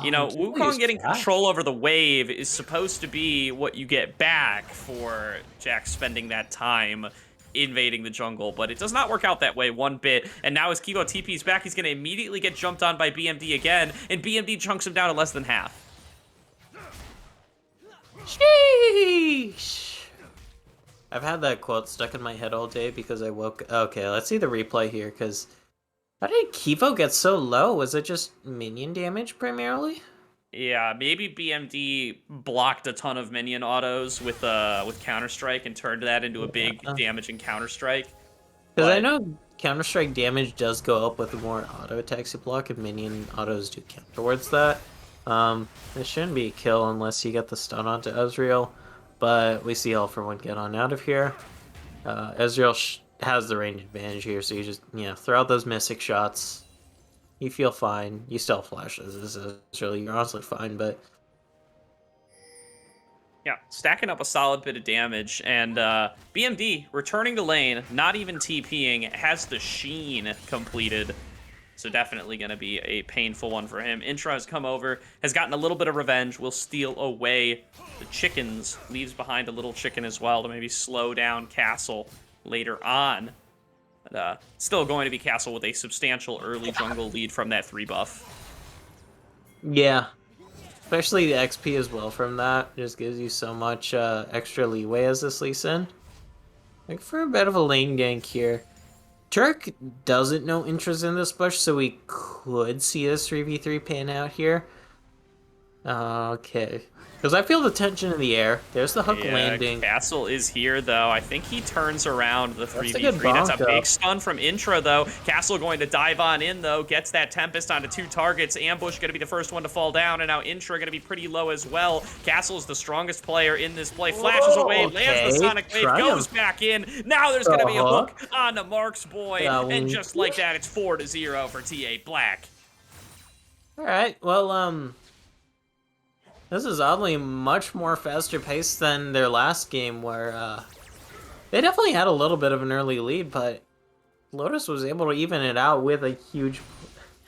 you know, Kivo Wukong used getting flash. control over the wave is supposed to be what you get back for Jack spending that time invading the jungle, but it does not work out that way one bit. And now as Kivo TP's back, he's going to immediately get jumped on by BMD again, and BMD chunks him down to less than half. Sheesh. I've had that quote stuck in my head all day because I woke... Okay, let's see the replay here, because... How did Kivo get so low? Was it just minion damage, primarily? Yeah, maybe BMD blocked a ton of minion autos with Counter-Strike and turned that into a big damaging Counter-Strike. Because I know Counter-Strike damage does go up with the more auto attacks you block, and minion autos do count towards that. It shouldn't be a kill unless you get the stun onto Ezreal, but we see All for One get on out of here. Ezreal has the range advantage here, so you just, throw out those Mystic shots. You feel fine. You still have flashes. This is Ezreal. You're honestly fine, but... Yeah, stacking up a solid bit of damage, and BMD returning to lane, not even TPing, has the Sheen completed. So definitely going to be a painful one for him. Intra has come over, has gotten a little bit of revenge, will steal away the chickens, leaves behind a little chicken as well to maybe slow down Castle later on. But still going to be Castle with a substantial early jungle lead from that 3 buff. Yeah. Especially the XP as well from that. Just gives you so much extra leeway as this Lee Sin. Like for a bit of a lane gank here. Turk doesn't know Intra's in this bush, so we could see this 3v3 pan out here. Okay. Because I feel the tension in the air. There's the hook Yeah, landing. Castle is here, though. I think he turns around the That's a good 3v3. That's a bonk big up. stun from Intra, though. Castle going to dive on in, though. Gets that Tempest onto 2 targets. Ambush going to be the first one to fall down, and now Intra going to be pretty low as well. Castle is the strongest player in this play. Flashes away, lands the Sonic Wave, goes back in. Now there's going to be a hook onto Mark's boy, and just like that, it's 4-0 for T8 Black. All right. Well, this is oddly much more faster paced than their last game, where they definitely had a little bit of an early lead, but Lotus was able to even it out with a huge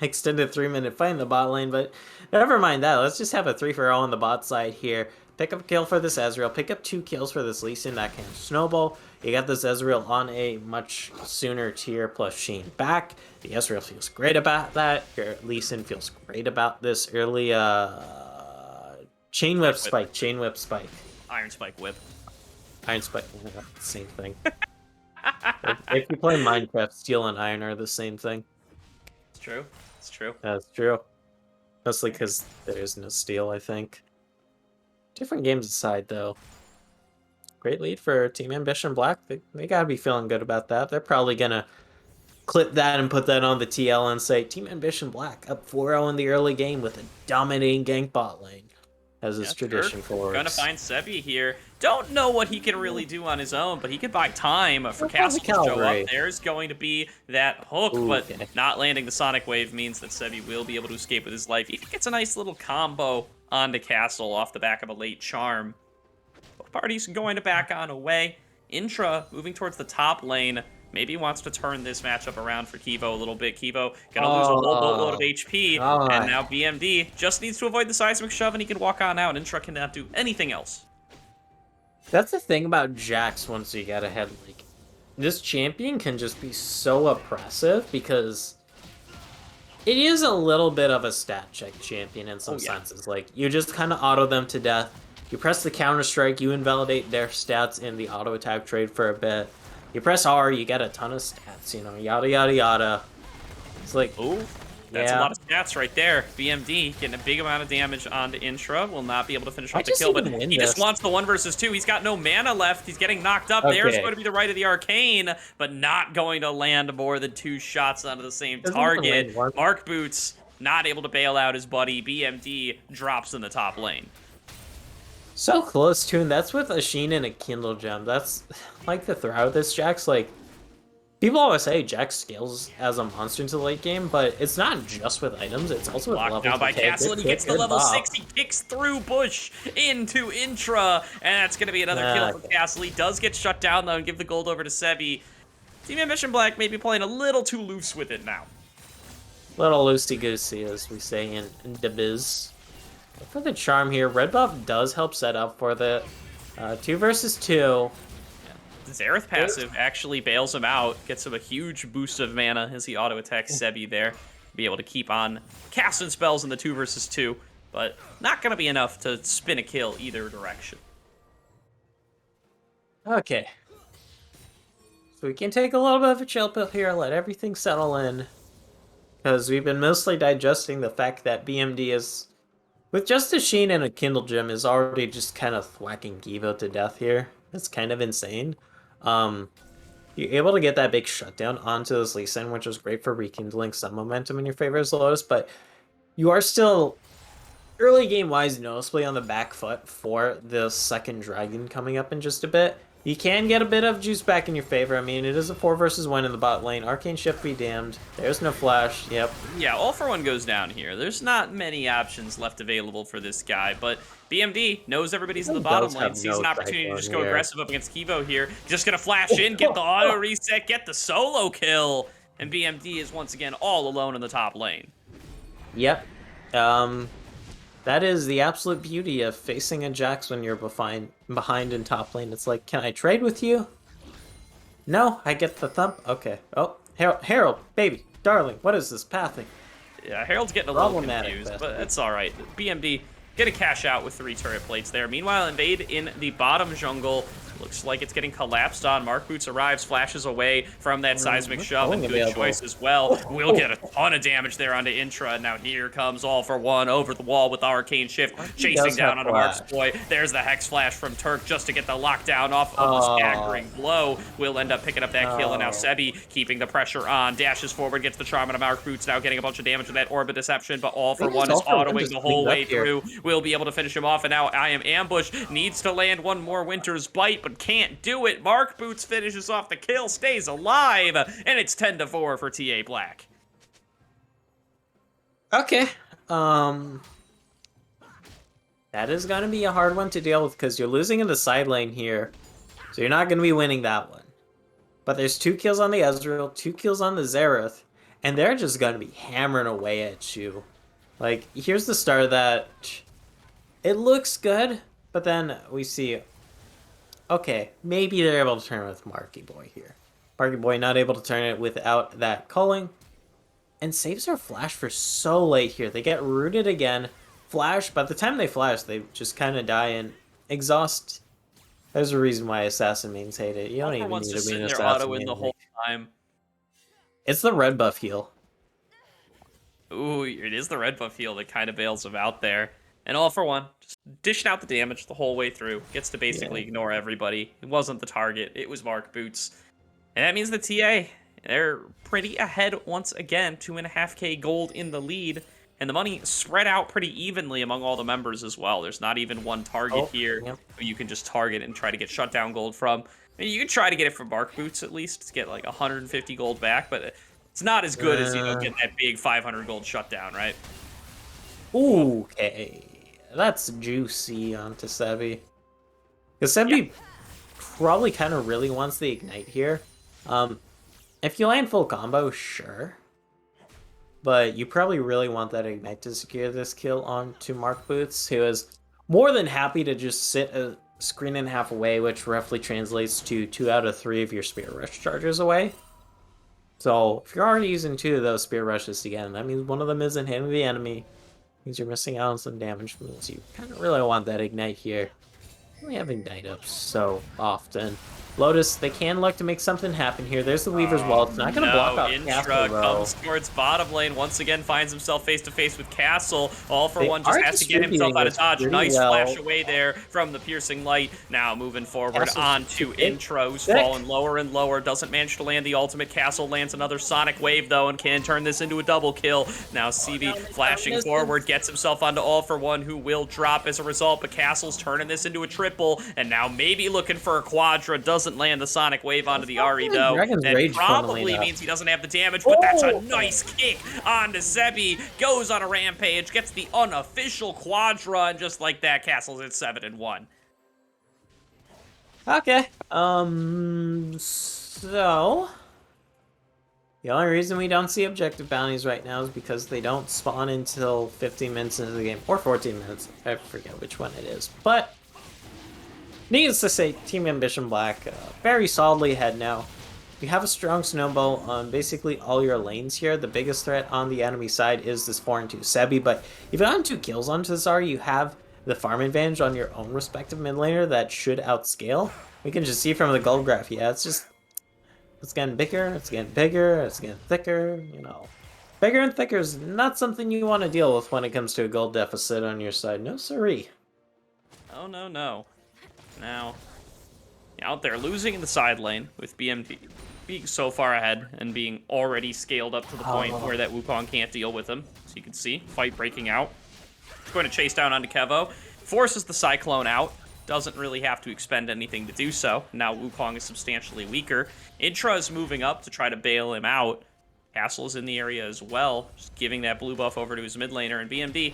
extended 3-minute fight in the bot lane. But never mind that. Let's just have a 3-for-0 on the bot side here. Pick up a kill for this Ezreal. Pick up 2 kills for this Lee Sin. That can snowball. You got this Ezreal on a much sooner tier plus Sheen back. The Ezreal feels great about that. Your Lee Sin feels great about this early Chain Whip Spike. Chain Whip Spike. Iron Spike Whip. Iron Spike. Same thing. If you play Minecraft, Steel and Iron are the same thing. It's true. It's true. That's true. Mostly because there is no Steel, I think. Different games aside, though. Great lead for Team Ambition Black. They gotta be feeling good about that. They're probably gonna clip that and put that on the TL and say, Team Ambition Black up 4-0 in the early game with a dominating gank bot lane. As is tradition for us. Gonna find Sebi here. Don't know what he can really do on his own, but he could buy time for Castle to show up. There's going to be that hook, but not landing the Sonic Wave means that Sebi will be able to escape with his life. He gets a nice little combo onto Castle off the back of a late charm. Both parties going to back on away. Intra moving towards the top lane. Maybe wants to turn this matchup around for Kivo a little bit. Kivo gonna lose a whole boatload of HP, and now BMD just needs to avoid the seismic shove, and he can walk on out. Intra cannot do anything else. That's the thing about Jax once you get ahead. Like, this champion can just be so oppressive because it is a little bit of a stat check champion in some senses. Like, you just kind of auto them to death. You press the counter strike, you invalidate their stats in the auto attack trade for a bit. You press R, you get a ton of stats, you know, yada yada yada. It's like, ooh, that's a lot of stats right there. BMD getting a big amount of damage onto Intra. Will not be able to finish off the kill, but he just wants the 1 versus 2. He's got no mana left. He's getting knocked up. There's going to be the right of the arcane, but not going to land more than 2 shots onto the same target. Mark Boots not able to bail out his buddy. BMD drops in the top lane. So close to, and that's with a Sheen and a Kindle Gem. That's like the throw with this Jax. Like, people always say Jax scales as a monster into the late game, but it's not just with items, it's also with levels. Now by Castle, and he gets to level 6. He kicks through Bush into Intra, and that's going to be another kill for Castle. He does get shut down, though, and give the gold over to Sebi. Team Ambition Black may be playing a little too loose with it now. Little loosey-goosey, as we say in the biz. For the charm here, red buff does help set up for the 2 versus 2. The Xerath passive actually bails him out, gets him a huge boost of mana as he auto-attacks Sebi there. Be able to keep on casting spells in the 2 versus 2, but not going to be enough to spin a kill either direction. Okay. So we can take a little bit of a chill pill here, let everything settle in. Because we've been mostly digesting the fact that BMD is... with just a Sheen and a Kindle Gem is already just kind of thwacking Givo to death here. It's kind of insane. You're able to get that big shutdown onto this Lee Sin, which is great for rekindling some momentum in your favor as Lotus, but you are still early game-wise noticeably on the back foot for the second dragon coming up in just a bit. You can get a bit of juice back in your favor. I mean, it is a 4 versus 1 in the bot lane. Arcane Shift be damned. There's no flash. Yep. Yeah, all for one goes down here. There's not many options left available for this guy, but BMD knows everybody's in the bottom lane, sees an opportunity to just go aggressive up against Kivo here. Just gonna flash in, get the auto reset, get the solo kill, and BMD is once again all alone in the top lane. Yep. That is the absolute beauty of facing a Jax when you're behind in top lane. It's like, can I trade with you? No, I get the thump. Okay. Oh, Harold, baby, darling, what is this pathing? Yeah, Harold's getting a little confused, but that's all right. BMD gonna cash out with 3 turret plates there. Meanwhile, Invade in the bottom jungle. Looks like it's getting collapsed on. Mark Boots arrives, flashes away from that seismic shove, and good choice as well. We'll get a ton of damage there onto Intra. Now here comes All For One over the wall with Arcane Shift, chasing down onto Mark's boy. There's the Hex Flash from Turk just to get the lockdown off of the staggering blow. Will end up picking up that kill, and now Sebi keeping the pressure on. Dashes forward, gets the charm on Mark Boots, now getting a bunch of damage with that Orbit Deception, but All For One is autoing the whole way through. Will be able to finish him off, and now I Am Ambush needs to land one more Winter's Bite, but can't do it. Mark Boots finishes off the kill, stays alive, and it's 10-4 for TA Black. Okay. That is going to be a hard one to deal with because you're losing in the side lane here. So you're not going to be winning that one. But there's 2 kills on the Ezreal, 2 kills on the Xerath, and they're just going to be hammering away at you. Like, here's the start of that. It looks good, but then we see, okay, maybe they're able to turn it with Marky Boy here. Marky Boy not able to turn it without that culling. And saves their flash for so late here. They get rooted again. Flash, by the time they flash, they just kind of die and exhaust. There's a reason why assassin mains hate it. You don't even need to be an assassin main. The whole time. It's the red buff heal. Ooh, it is the red buff heal that kind of bails him out there. And All For One, just dishing out the damage the whole way through. Gets to basically ignore everybody. It wasn't the target. It was Mark Boots. And that means the TA, they're pretty ahead once again. 2.5k gold in the lead. And the money spread out pretty evenly among all the members as well. There's not even one target here who you can just target and try to get shutdown gold from. I mean, you can try to get it from Mark Boots at least to get like 150 gold back, but it's not as good as, getting that big 500 gold shutdown, right? Okay. That's juicy onto Sebi. Because Sebi probably kind of really wants the Ignite here. If you land full combo, sure. But you probably really want that Ignite to secure this kill onto Mark Boots, who is more than happy to just sit a screen and a half away, which roughly translates to 2 out of 3 of your Spear Rush charges away. So if you're already using 2 of those Spear Rushes again, that means one of them isn't hitting the enemy. Means you're missing out on some damage. Means you kind of really want that Ignite here. We have Ignite up so often. Lotus, they can look to make something happen here. There's the Weaver's Wall. It's not going to block out Intra comes towards bottom lane. Once again, finds himself face-to-face with Castle. All For One just has to get himself out of dodge. Nice flash away there from the Piercing Light. Now moving forward onto Intra, who's fallen lower and lower. Doesn't manage to land the ultimate. Castle lands another Sonic Wave, though, and can turn this into a double kill. Now CV flashing forward, gets himself onto All For One, who will drop as a result, but Castle's turning this into a triple, and now maybe looking for a Quadra. Doesn't land the Sonic Wave onto the RE, though. That probably means he doesn't have the damage, but that's a nice kick onto Sebi. Goes on a rampage, gets the unofficial Quadra, and just like that, Castle's at 7-1. Okay. So the only reason we don't see objective bounties right now is because they don't spawn until 15 minutes into the game, or 14 minutes. I forget which one it is, but needless to say, Team Ambition Black very solidly ahead now. You have a strong snowball on basically all your lanes here. The biggest threat on the enemy side is this 4-2 Sebi, but if you have 2 kills onto Zari, you have the farm advantage on your own respective mid laner that should outscale. We can just see from the gold graph, it's getting bigger, it's getting bigger, it's getting thicker, you know. Bigger and thicker is not something you want to deal with when it comes to a gold deficit on your side. No siree. Oh, no, no. Now, out there losing in the side lane with BMD being so far ahead and being already scaled up to the point where that Wukong can't deal with him. So you can see, fight breaking out. He's going to chase down onto Kevo. Forces the Cyclone out. Doesn't really have to expend anything to do so. Now Wukong is substantially weaker. Intra is moving up to try to bail him out. Castle is in the area as well, just giving that blue buff over to his mid laner, and BMD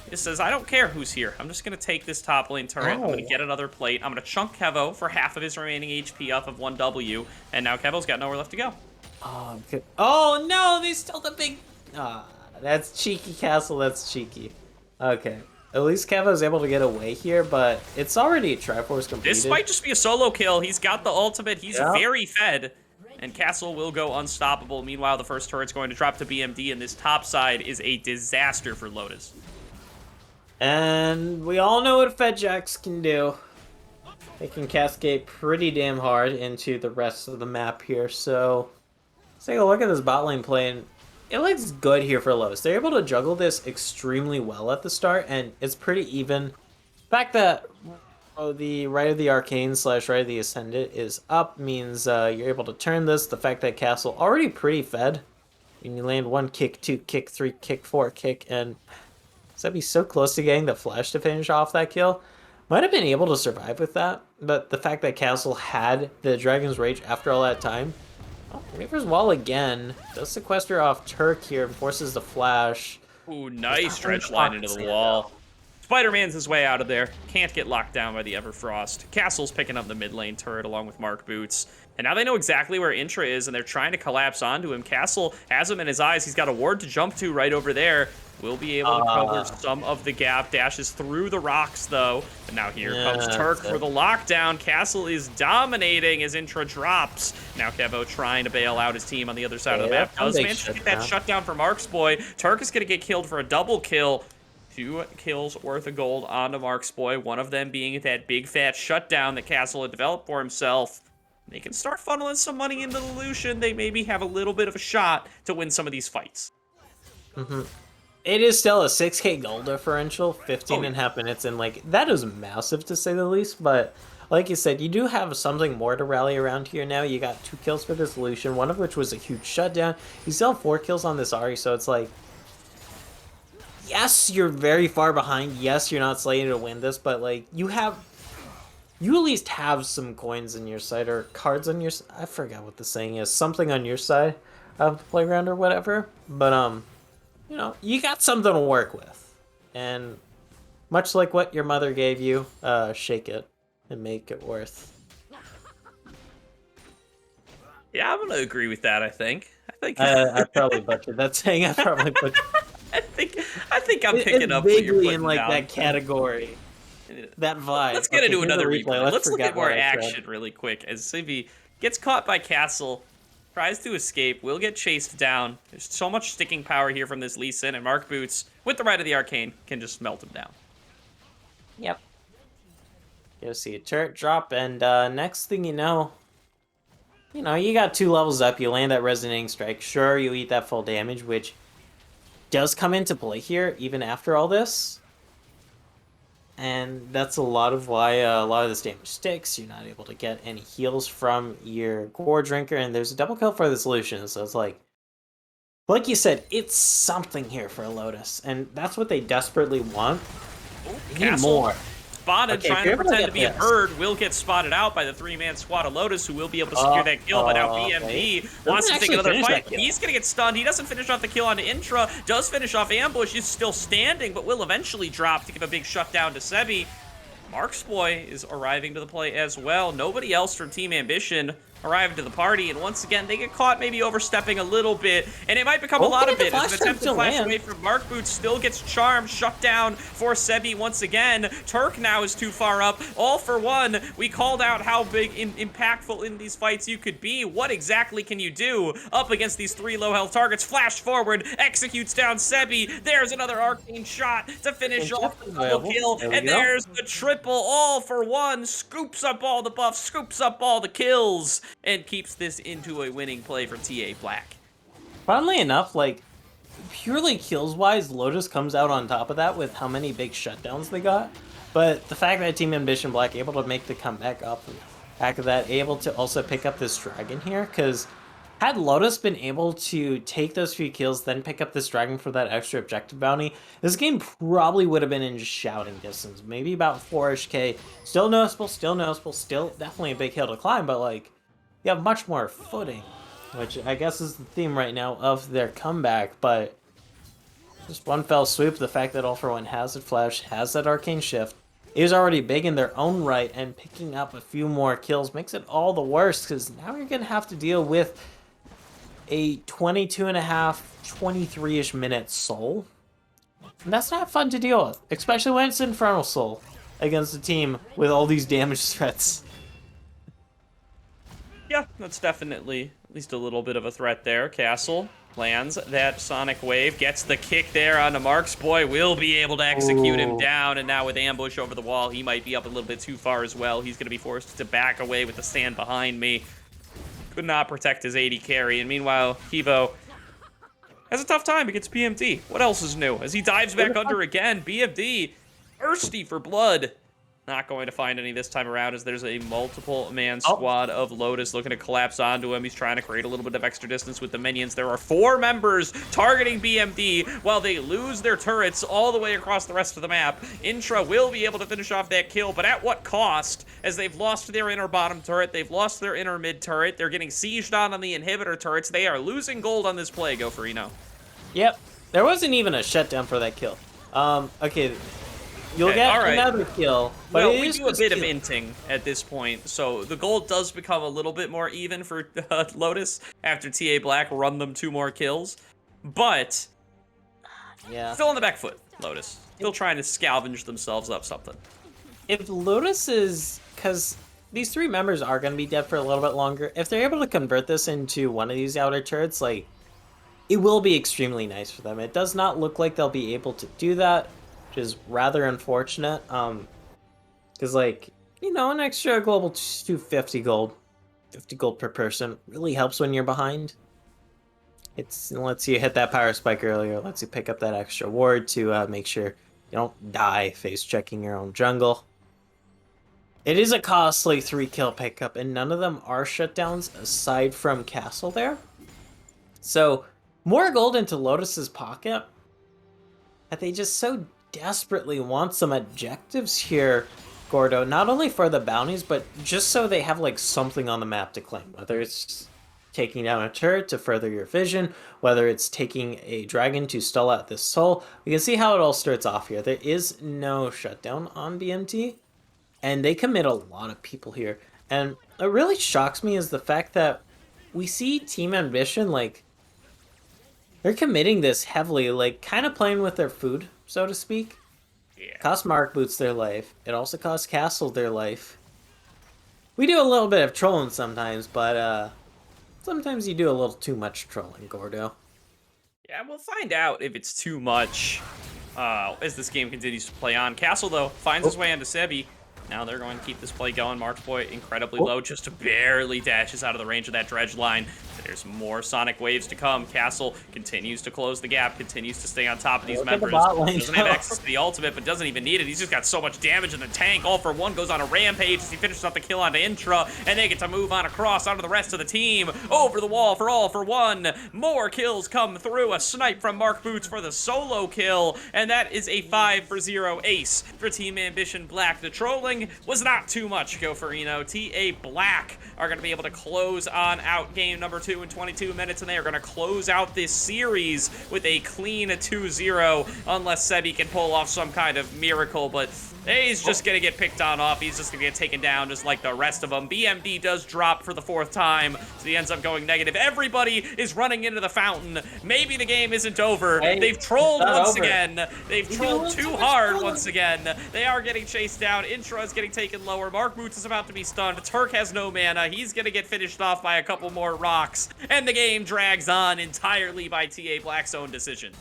just says, I don't care who's here. I'm just going to take this top lane turret. I'm going to get another plate. I'm going to chunk Kevo for half of his remaining HP off of 1W, and now Kevo's got nowhere left to go. Oh, good. Oh no, they stole the big... that's cheeky, Castle, that's cheeky. Okay. At least Kevo's able to get away here, but it's already a Triforce completed. This might just be a solo kill. He's got the ultimate. He's very fed. And Castle will go unstoppable. Meanwhile, the first turret's going to drop to BMD, and this top side is a disaster for Lotus. And we all know what Fedjax can do. They can cascade pretty damn hard into the rest of the map here. So let's take a look at this bot lane play, and it looks good here for Lotus. They're able to juggle this extremely well at the start, and it's pretty even. The fact that the right of the Arcane slash right of the Ascendant is up means you're able to turn this. The fact that Castle already pretty fed. When you land 1 kick, 2 kick, 3 kick, 4 kick, and Sebby's so close to getting the flash to finish off that kill. Might have been able to survive with that, but the fact that Castle had the Dragon's Rage after all that time. Oh, Reaper's Wall again. Does sequester off Turk here and forces the flash. Ooh, nice stretch line into the wall. Spider-Man's his way out of there. Can't get locked down by the Everfrost. Castle's picking up the mid lane turret along with Mark Boots. And now they know exactly where Intra is, and they're trying to collapse onto him. Castle has him in his eyes. He's got a ward to jump to right over there. Will be able to cover some of the gap. Dashes through the rocks, though. And now here comes Turk for the lockdown. Castle is dominating as Intra drops. Now Kevo trying to bail out his team on the other side of the map. Does manage to get that shutdown for Mark's boy. Turk is going to get killed for a double kill. 2 kills worth of gold onto Mark's boy. One of them being that big fat shutdown that Castle had developed for himself. They can start funneling some money into the Lucian. They maybe have a little bit of a shot to win some of these fights. It is still a 6k gold differential, 15.5 minutes, and like that is massive to say the least. But like you said, you do have something more to rally around here now. You got 2 kills for this Lucian, one of which was a huge shutdown. You still have 4 kills on this Ahri, so it's like, yes, you're very far behind. Yes, you're not slated to win this, but like you at least have some coins on your side or cards on your. I forgot what the saying is. Something on your side of the playground or whatever. But you know, you got something to work with, and much like what your mother gave you, shake it and make it worth. Yeah, I'm gonna agree with that. I think. I probably butchered that saying. I probably butchered. I think I'm picking up what you're putting in like down. That category. That vibe. Let's get into another replay. Let's look at more what I action said. really quick. As Civi gets caught by Castle, tries to escape, will get chased down. There's so much sticking power here from this Lee Sin, and Mark Boots, with the right of the Arcane, can just melt him down. Yep. Go see a turret drop, and next thing you know, you got 2 levels up, you land that Resonating Strike. Sure, you eat that full damage, which does come into play here, even after all this. And that's a lot of why a lot of this damage sticks. You're not able to get any heals from your Core Drinker, and there's a double kill for the solution. So it's like you said, it's something here for Lotus, and that's what they desperately want. They need more. Spotted, Okay, trying to pretend to be a bird, will get spotted out by the 3-man squad of Lotus, who will be able to secure that kill, but now BMD wants to take another fight. He's going to get stunned. He doesn't finish off the kill onto Intra, does finish off Ambush, is still standing, but will eventually drop to give a big shutdown to Sebi. Mark's boy is arriving to the play as well. Nobody else from Team Ambition arrived to the party, and once again, they get caught maybe overstepping a little bit, and it might become a lot of it. As an attempt to flash away from Mark Boots, still gets charmed, shut down for Sebi once again. Turk now is too far up. All for one, we called out how big, impactful in these fights you could be. What exactly can you do up against these 3 low health targets? Flash forward, executes down Sebi. There's another arcane shot to finish off the double kill, and there's the triple. All for one, scoops up all the buffs, scoops up all the kills, and keeps this into a winning play for TA Black. Funnily enough, like, purely kills-wise, Lotus comes out on top of that with how many big shutdowns they got. But the fact that Team Ambition Black able to make the comeback up back of that, able to also pick up this dragon here, because had Lotus been able to take those few kills, then pick up this dragon for that extra objective bounty, this game probably would have been in just shouting distance. Maybe about 4-ish K. Still noticeable, still definitely a big hill to climb, but like, you have much more footing, which I guess is the theme right now of their comeback, but just one fell swoop, the fact that All For One has that flash, has that arcane shift, is already big in their own right, and picking up a few more kills makes it all the worse, because now you're going to have to deal with a 22.5, 23-ish minute soul. And that's not fun to deal with, especially when it's Infernal Soul against a team with all these damage threats. Yeah, that's definitely at least a little bit of a threat there. Castle Lands that Sonic Wave, gets the kick there onto Mark's boy, will be able to execute him down, and now with ambush over the wall, he might be up a little bit too far as well. He's going to be forced to back away with the stand behind me. Could not protect his 80 carry, and meanwhile, Kivo has a tough time against BMD. What else is new? As he dives back under again, BMD, thirsty for blood. Not going to find any this time around as there's a multiple-man squad of Lotus looking to collapse onto him. He's trying to create a little bit of extra distance with the minions. There are 4 members targeting BMD while they lose their turrets all the way across the rest of the map. Intra will be able to finish off that kill, but at what cost? As they've lost their inner bottom turret, they've lost their inner mid turret, they're getting sieged on the inhibitor turrets. They are losing gold on this play, Goferino. Yep. There wasn't even a shutdown for that kill. Okay. You'll get another kill. But well, we do a bit of inting at this point, so the gold does become a little bit more even for Lotus after TA Black run them 2 more kills. But, yeah, still on the back foot, Lotus. Still trying to scavenge themselves up something. If Lotus is... Because these 3 members are going to be dead for a little bit longer. If they're able to convert this into one of these outer turrets, like, it will be extremely nice for them. It does not look like they'll be able to do that, which is rather unfortunate, because, like, you know, an extra global 250 gold, 50 gold per person, really helps when you're behind. It lets you hit that power spike earlier, lets you pick up that extra ward to make sure you don't die face checking your own jungle. It is a costly 3-kill pickup, and none of them are shutdowns aside from Castle there. So, more gold into Lotus's pocket, that they just so desperately want some objectives here, Gordo. Not only for the bounties, but just so they have, like, something on the map to claim. Whether it's taking down a turret to further your vision, whether it's taking a dragon to stall out this soul. We can see how it all starts off here. There is no shutdown on BMT, and they commit a lot of people here. And what really shocks me is the fact that we see Team Ambition, like, they're committing this heavily, like, kind of playing with their food, so to speak. Yeah. Cost Mark Boots their life. It also costs Castle their life. We do a little bit of trolling sometimes, but sometimes you do a little too much trolling, Gordo. Yeah, we'll find out if it's too much as this game continues to play on. Castle, though, finds his way into Sebi. Now they're going to keep this play going. Mark's boy incredibly low, just barely dashes out of the range of that dredge line. There's more Sonic Waves to come. Castle continues to close the gap, continues to stay on top of these members. Doesn't have access to the ultimate, but doesn't even need it. He's just got so much damage in the tank. All for One goes on a rampage as he finishes up the kill onto Intra, and they get to move on across onto the rest of the team. Over the wall for All for One. More kills come through. A snipe from Mark Boots for the solo kill, and that is a 5-for-0 ace for Team Ambition Black. The trolling was not too much, Goferino. TA Black are going to be able to close on out game number 2 in 22 minutes, and they are going to close out this series with a clean 2-0, unless Sebi can pull off some kind of miracle, but he's just going to get picked on off. He's just going to get taken down just like the rest of them. BMD does drop for the 4th time, so he ends up going negative. Everybody is running into the fountain. Maybe the game isn't over. Hey, they've trolled once over. again. They've trolled too hard once again. They are getting chased down. Intra is getting taken lower. Mark Boots is about to be stunned. Turk has no mana. He's going to get finished off by a couple more rocks, and the game drags on entirely by TA Black's own decision.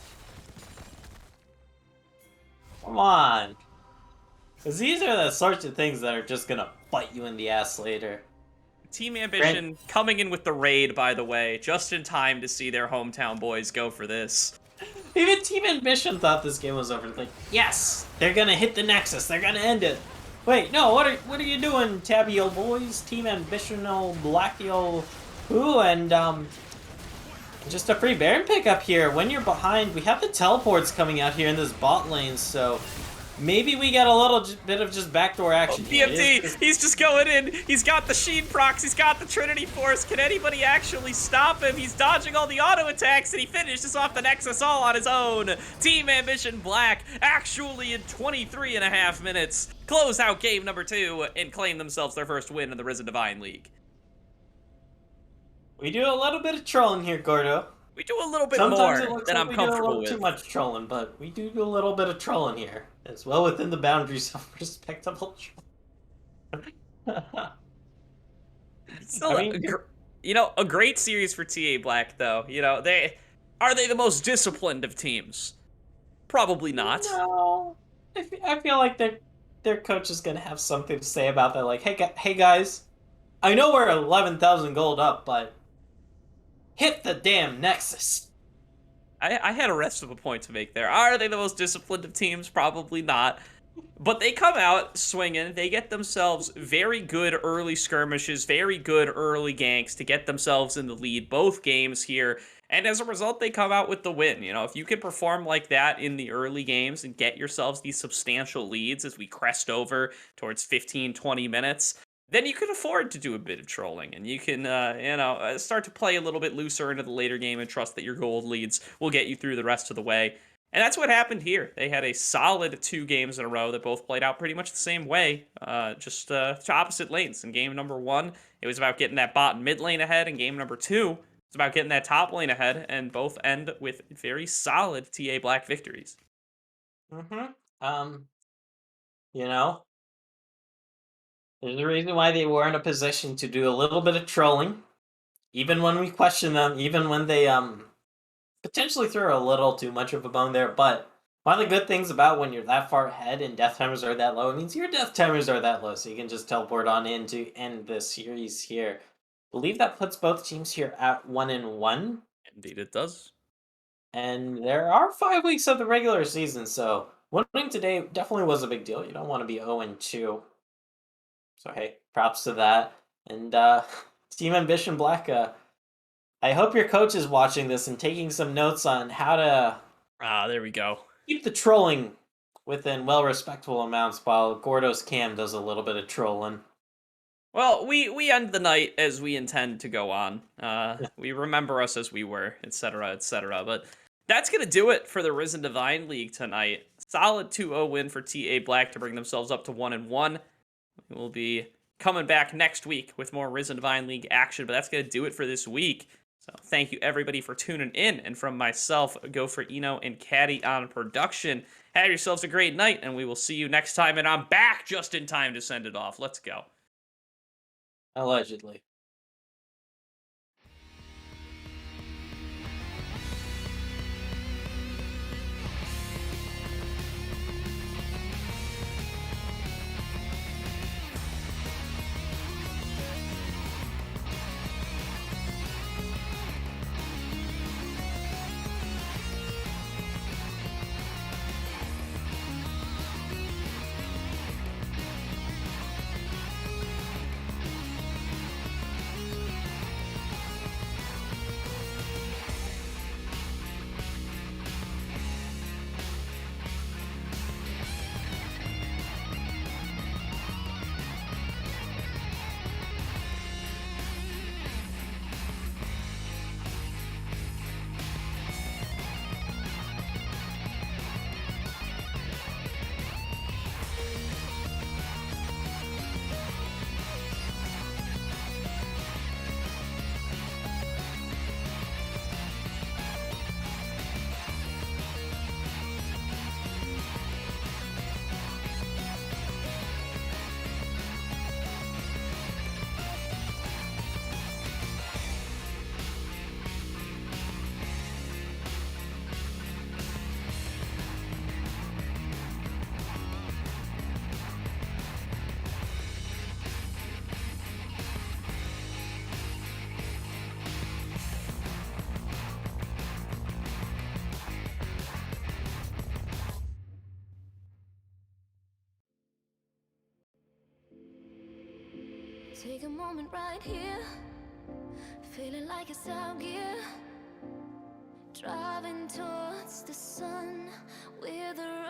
Come on. Because these are the sorts of things that are just going to bite you in the ass later. Team Ambition coming in with the raid, by the way, just in time to see their hometown boys go for this. Even Team Ambition thought this game was over. Like, yes, they're going to hit the Nexus. They're going to end it. Wait, no, what are you doing, Tabby old boys? Team Ambition old Blacky old who? And just a free Baron pickup here. When you're behind, we have the teleports coming out here in this bot lane, so maybe we get a little bit of just backdoor action. BMD, he's just going in. He's got the Sheen procs. He's got the Trinity Force. Can anybody actually stop him? He's dodging all the auto attacks, and he finishes off the Nexus all on his own. Team Ambition Black actually in 23.5 minutes close out game number 2 and claim themselves their first win in the Risen Divine League. We do a little bit of trolling here, Gordo. We do a little bit Sometimes more than I'm comfortable with. Too much trolling, but we do a little bit of trolling here. It's well within the boundaries of respectable trolling. Still, a great series for TA Black, though. You know, Are they the most disciplined of teams? Probably not. No, I feel like their coach is gonna have something to say about that. Like, hey guys, I know we're 11,000 gold up, but hit the damn Nexus. I had a rest of a point to make there. Are they the most disciplined of teams? Probably not. But they come out swinging. They get themselves very good early skirmishes, very good early ganks to get themselves in the lead both games here. And as a result, they come out with the win. You know, if you can perform like that in the early games and get yourselves these substantial leads as we crest over towards 15, 20 minutes, then you can afford to do a bit of trolling and you can, start to play a little bit looser into the later game and trust that your gold leads will get you through the rest of the way. And that's what happened here. They had a solid 2 games in a row that both played out pretty much the same way, just to opposite lanes. In game number 1, it was about getting that bot and mid lane ahead. In game number 2, it's about getting that top lane ahead, and both end with very solid TA Black victories. Um, you know, there's a reason why they were in a position to do a little bit of trolling, even when we question them, even when they potentially throw a little too much of a bone there. But one of the good things about when you're that far ahead and death timers are that low, it means your death timers are that low, so you can just teleport on in to end the series here. I believe that puts both teams here at 1-1. Indeed, it does. And there are 5 weeks of the regular season, so winning today definitely was a big deal. You don't want to be 0-2. So hey, props to that. And Team Ambition Black, I hope your coach is watching this and taking some notes on how to There we go. keep the trolling within well-respectable amounts while Gordo's Cam does a little bit of trolling. Well, we end the night as we intend to go on. We remember us as we were, etc., etc. But that's going to do it for the Risen Divine League tonight. Solid 2-0 win for TA Black to bring themselves up to 1-1. We will be coming back next week with more Risen Divine League action, but that's going to do it for this week. So thank you everybody for tuning in, and from myself, Gopher Eno and Caddy on production, have yourselves a great night, and we will see you next time, and I'm back just in time to send it off. Let's go. Allegedly. Take a moment right here, feeling like it's out gear. Driving towards the sun with the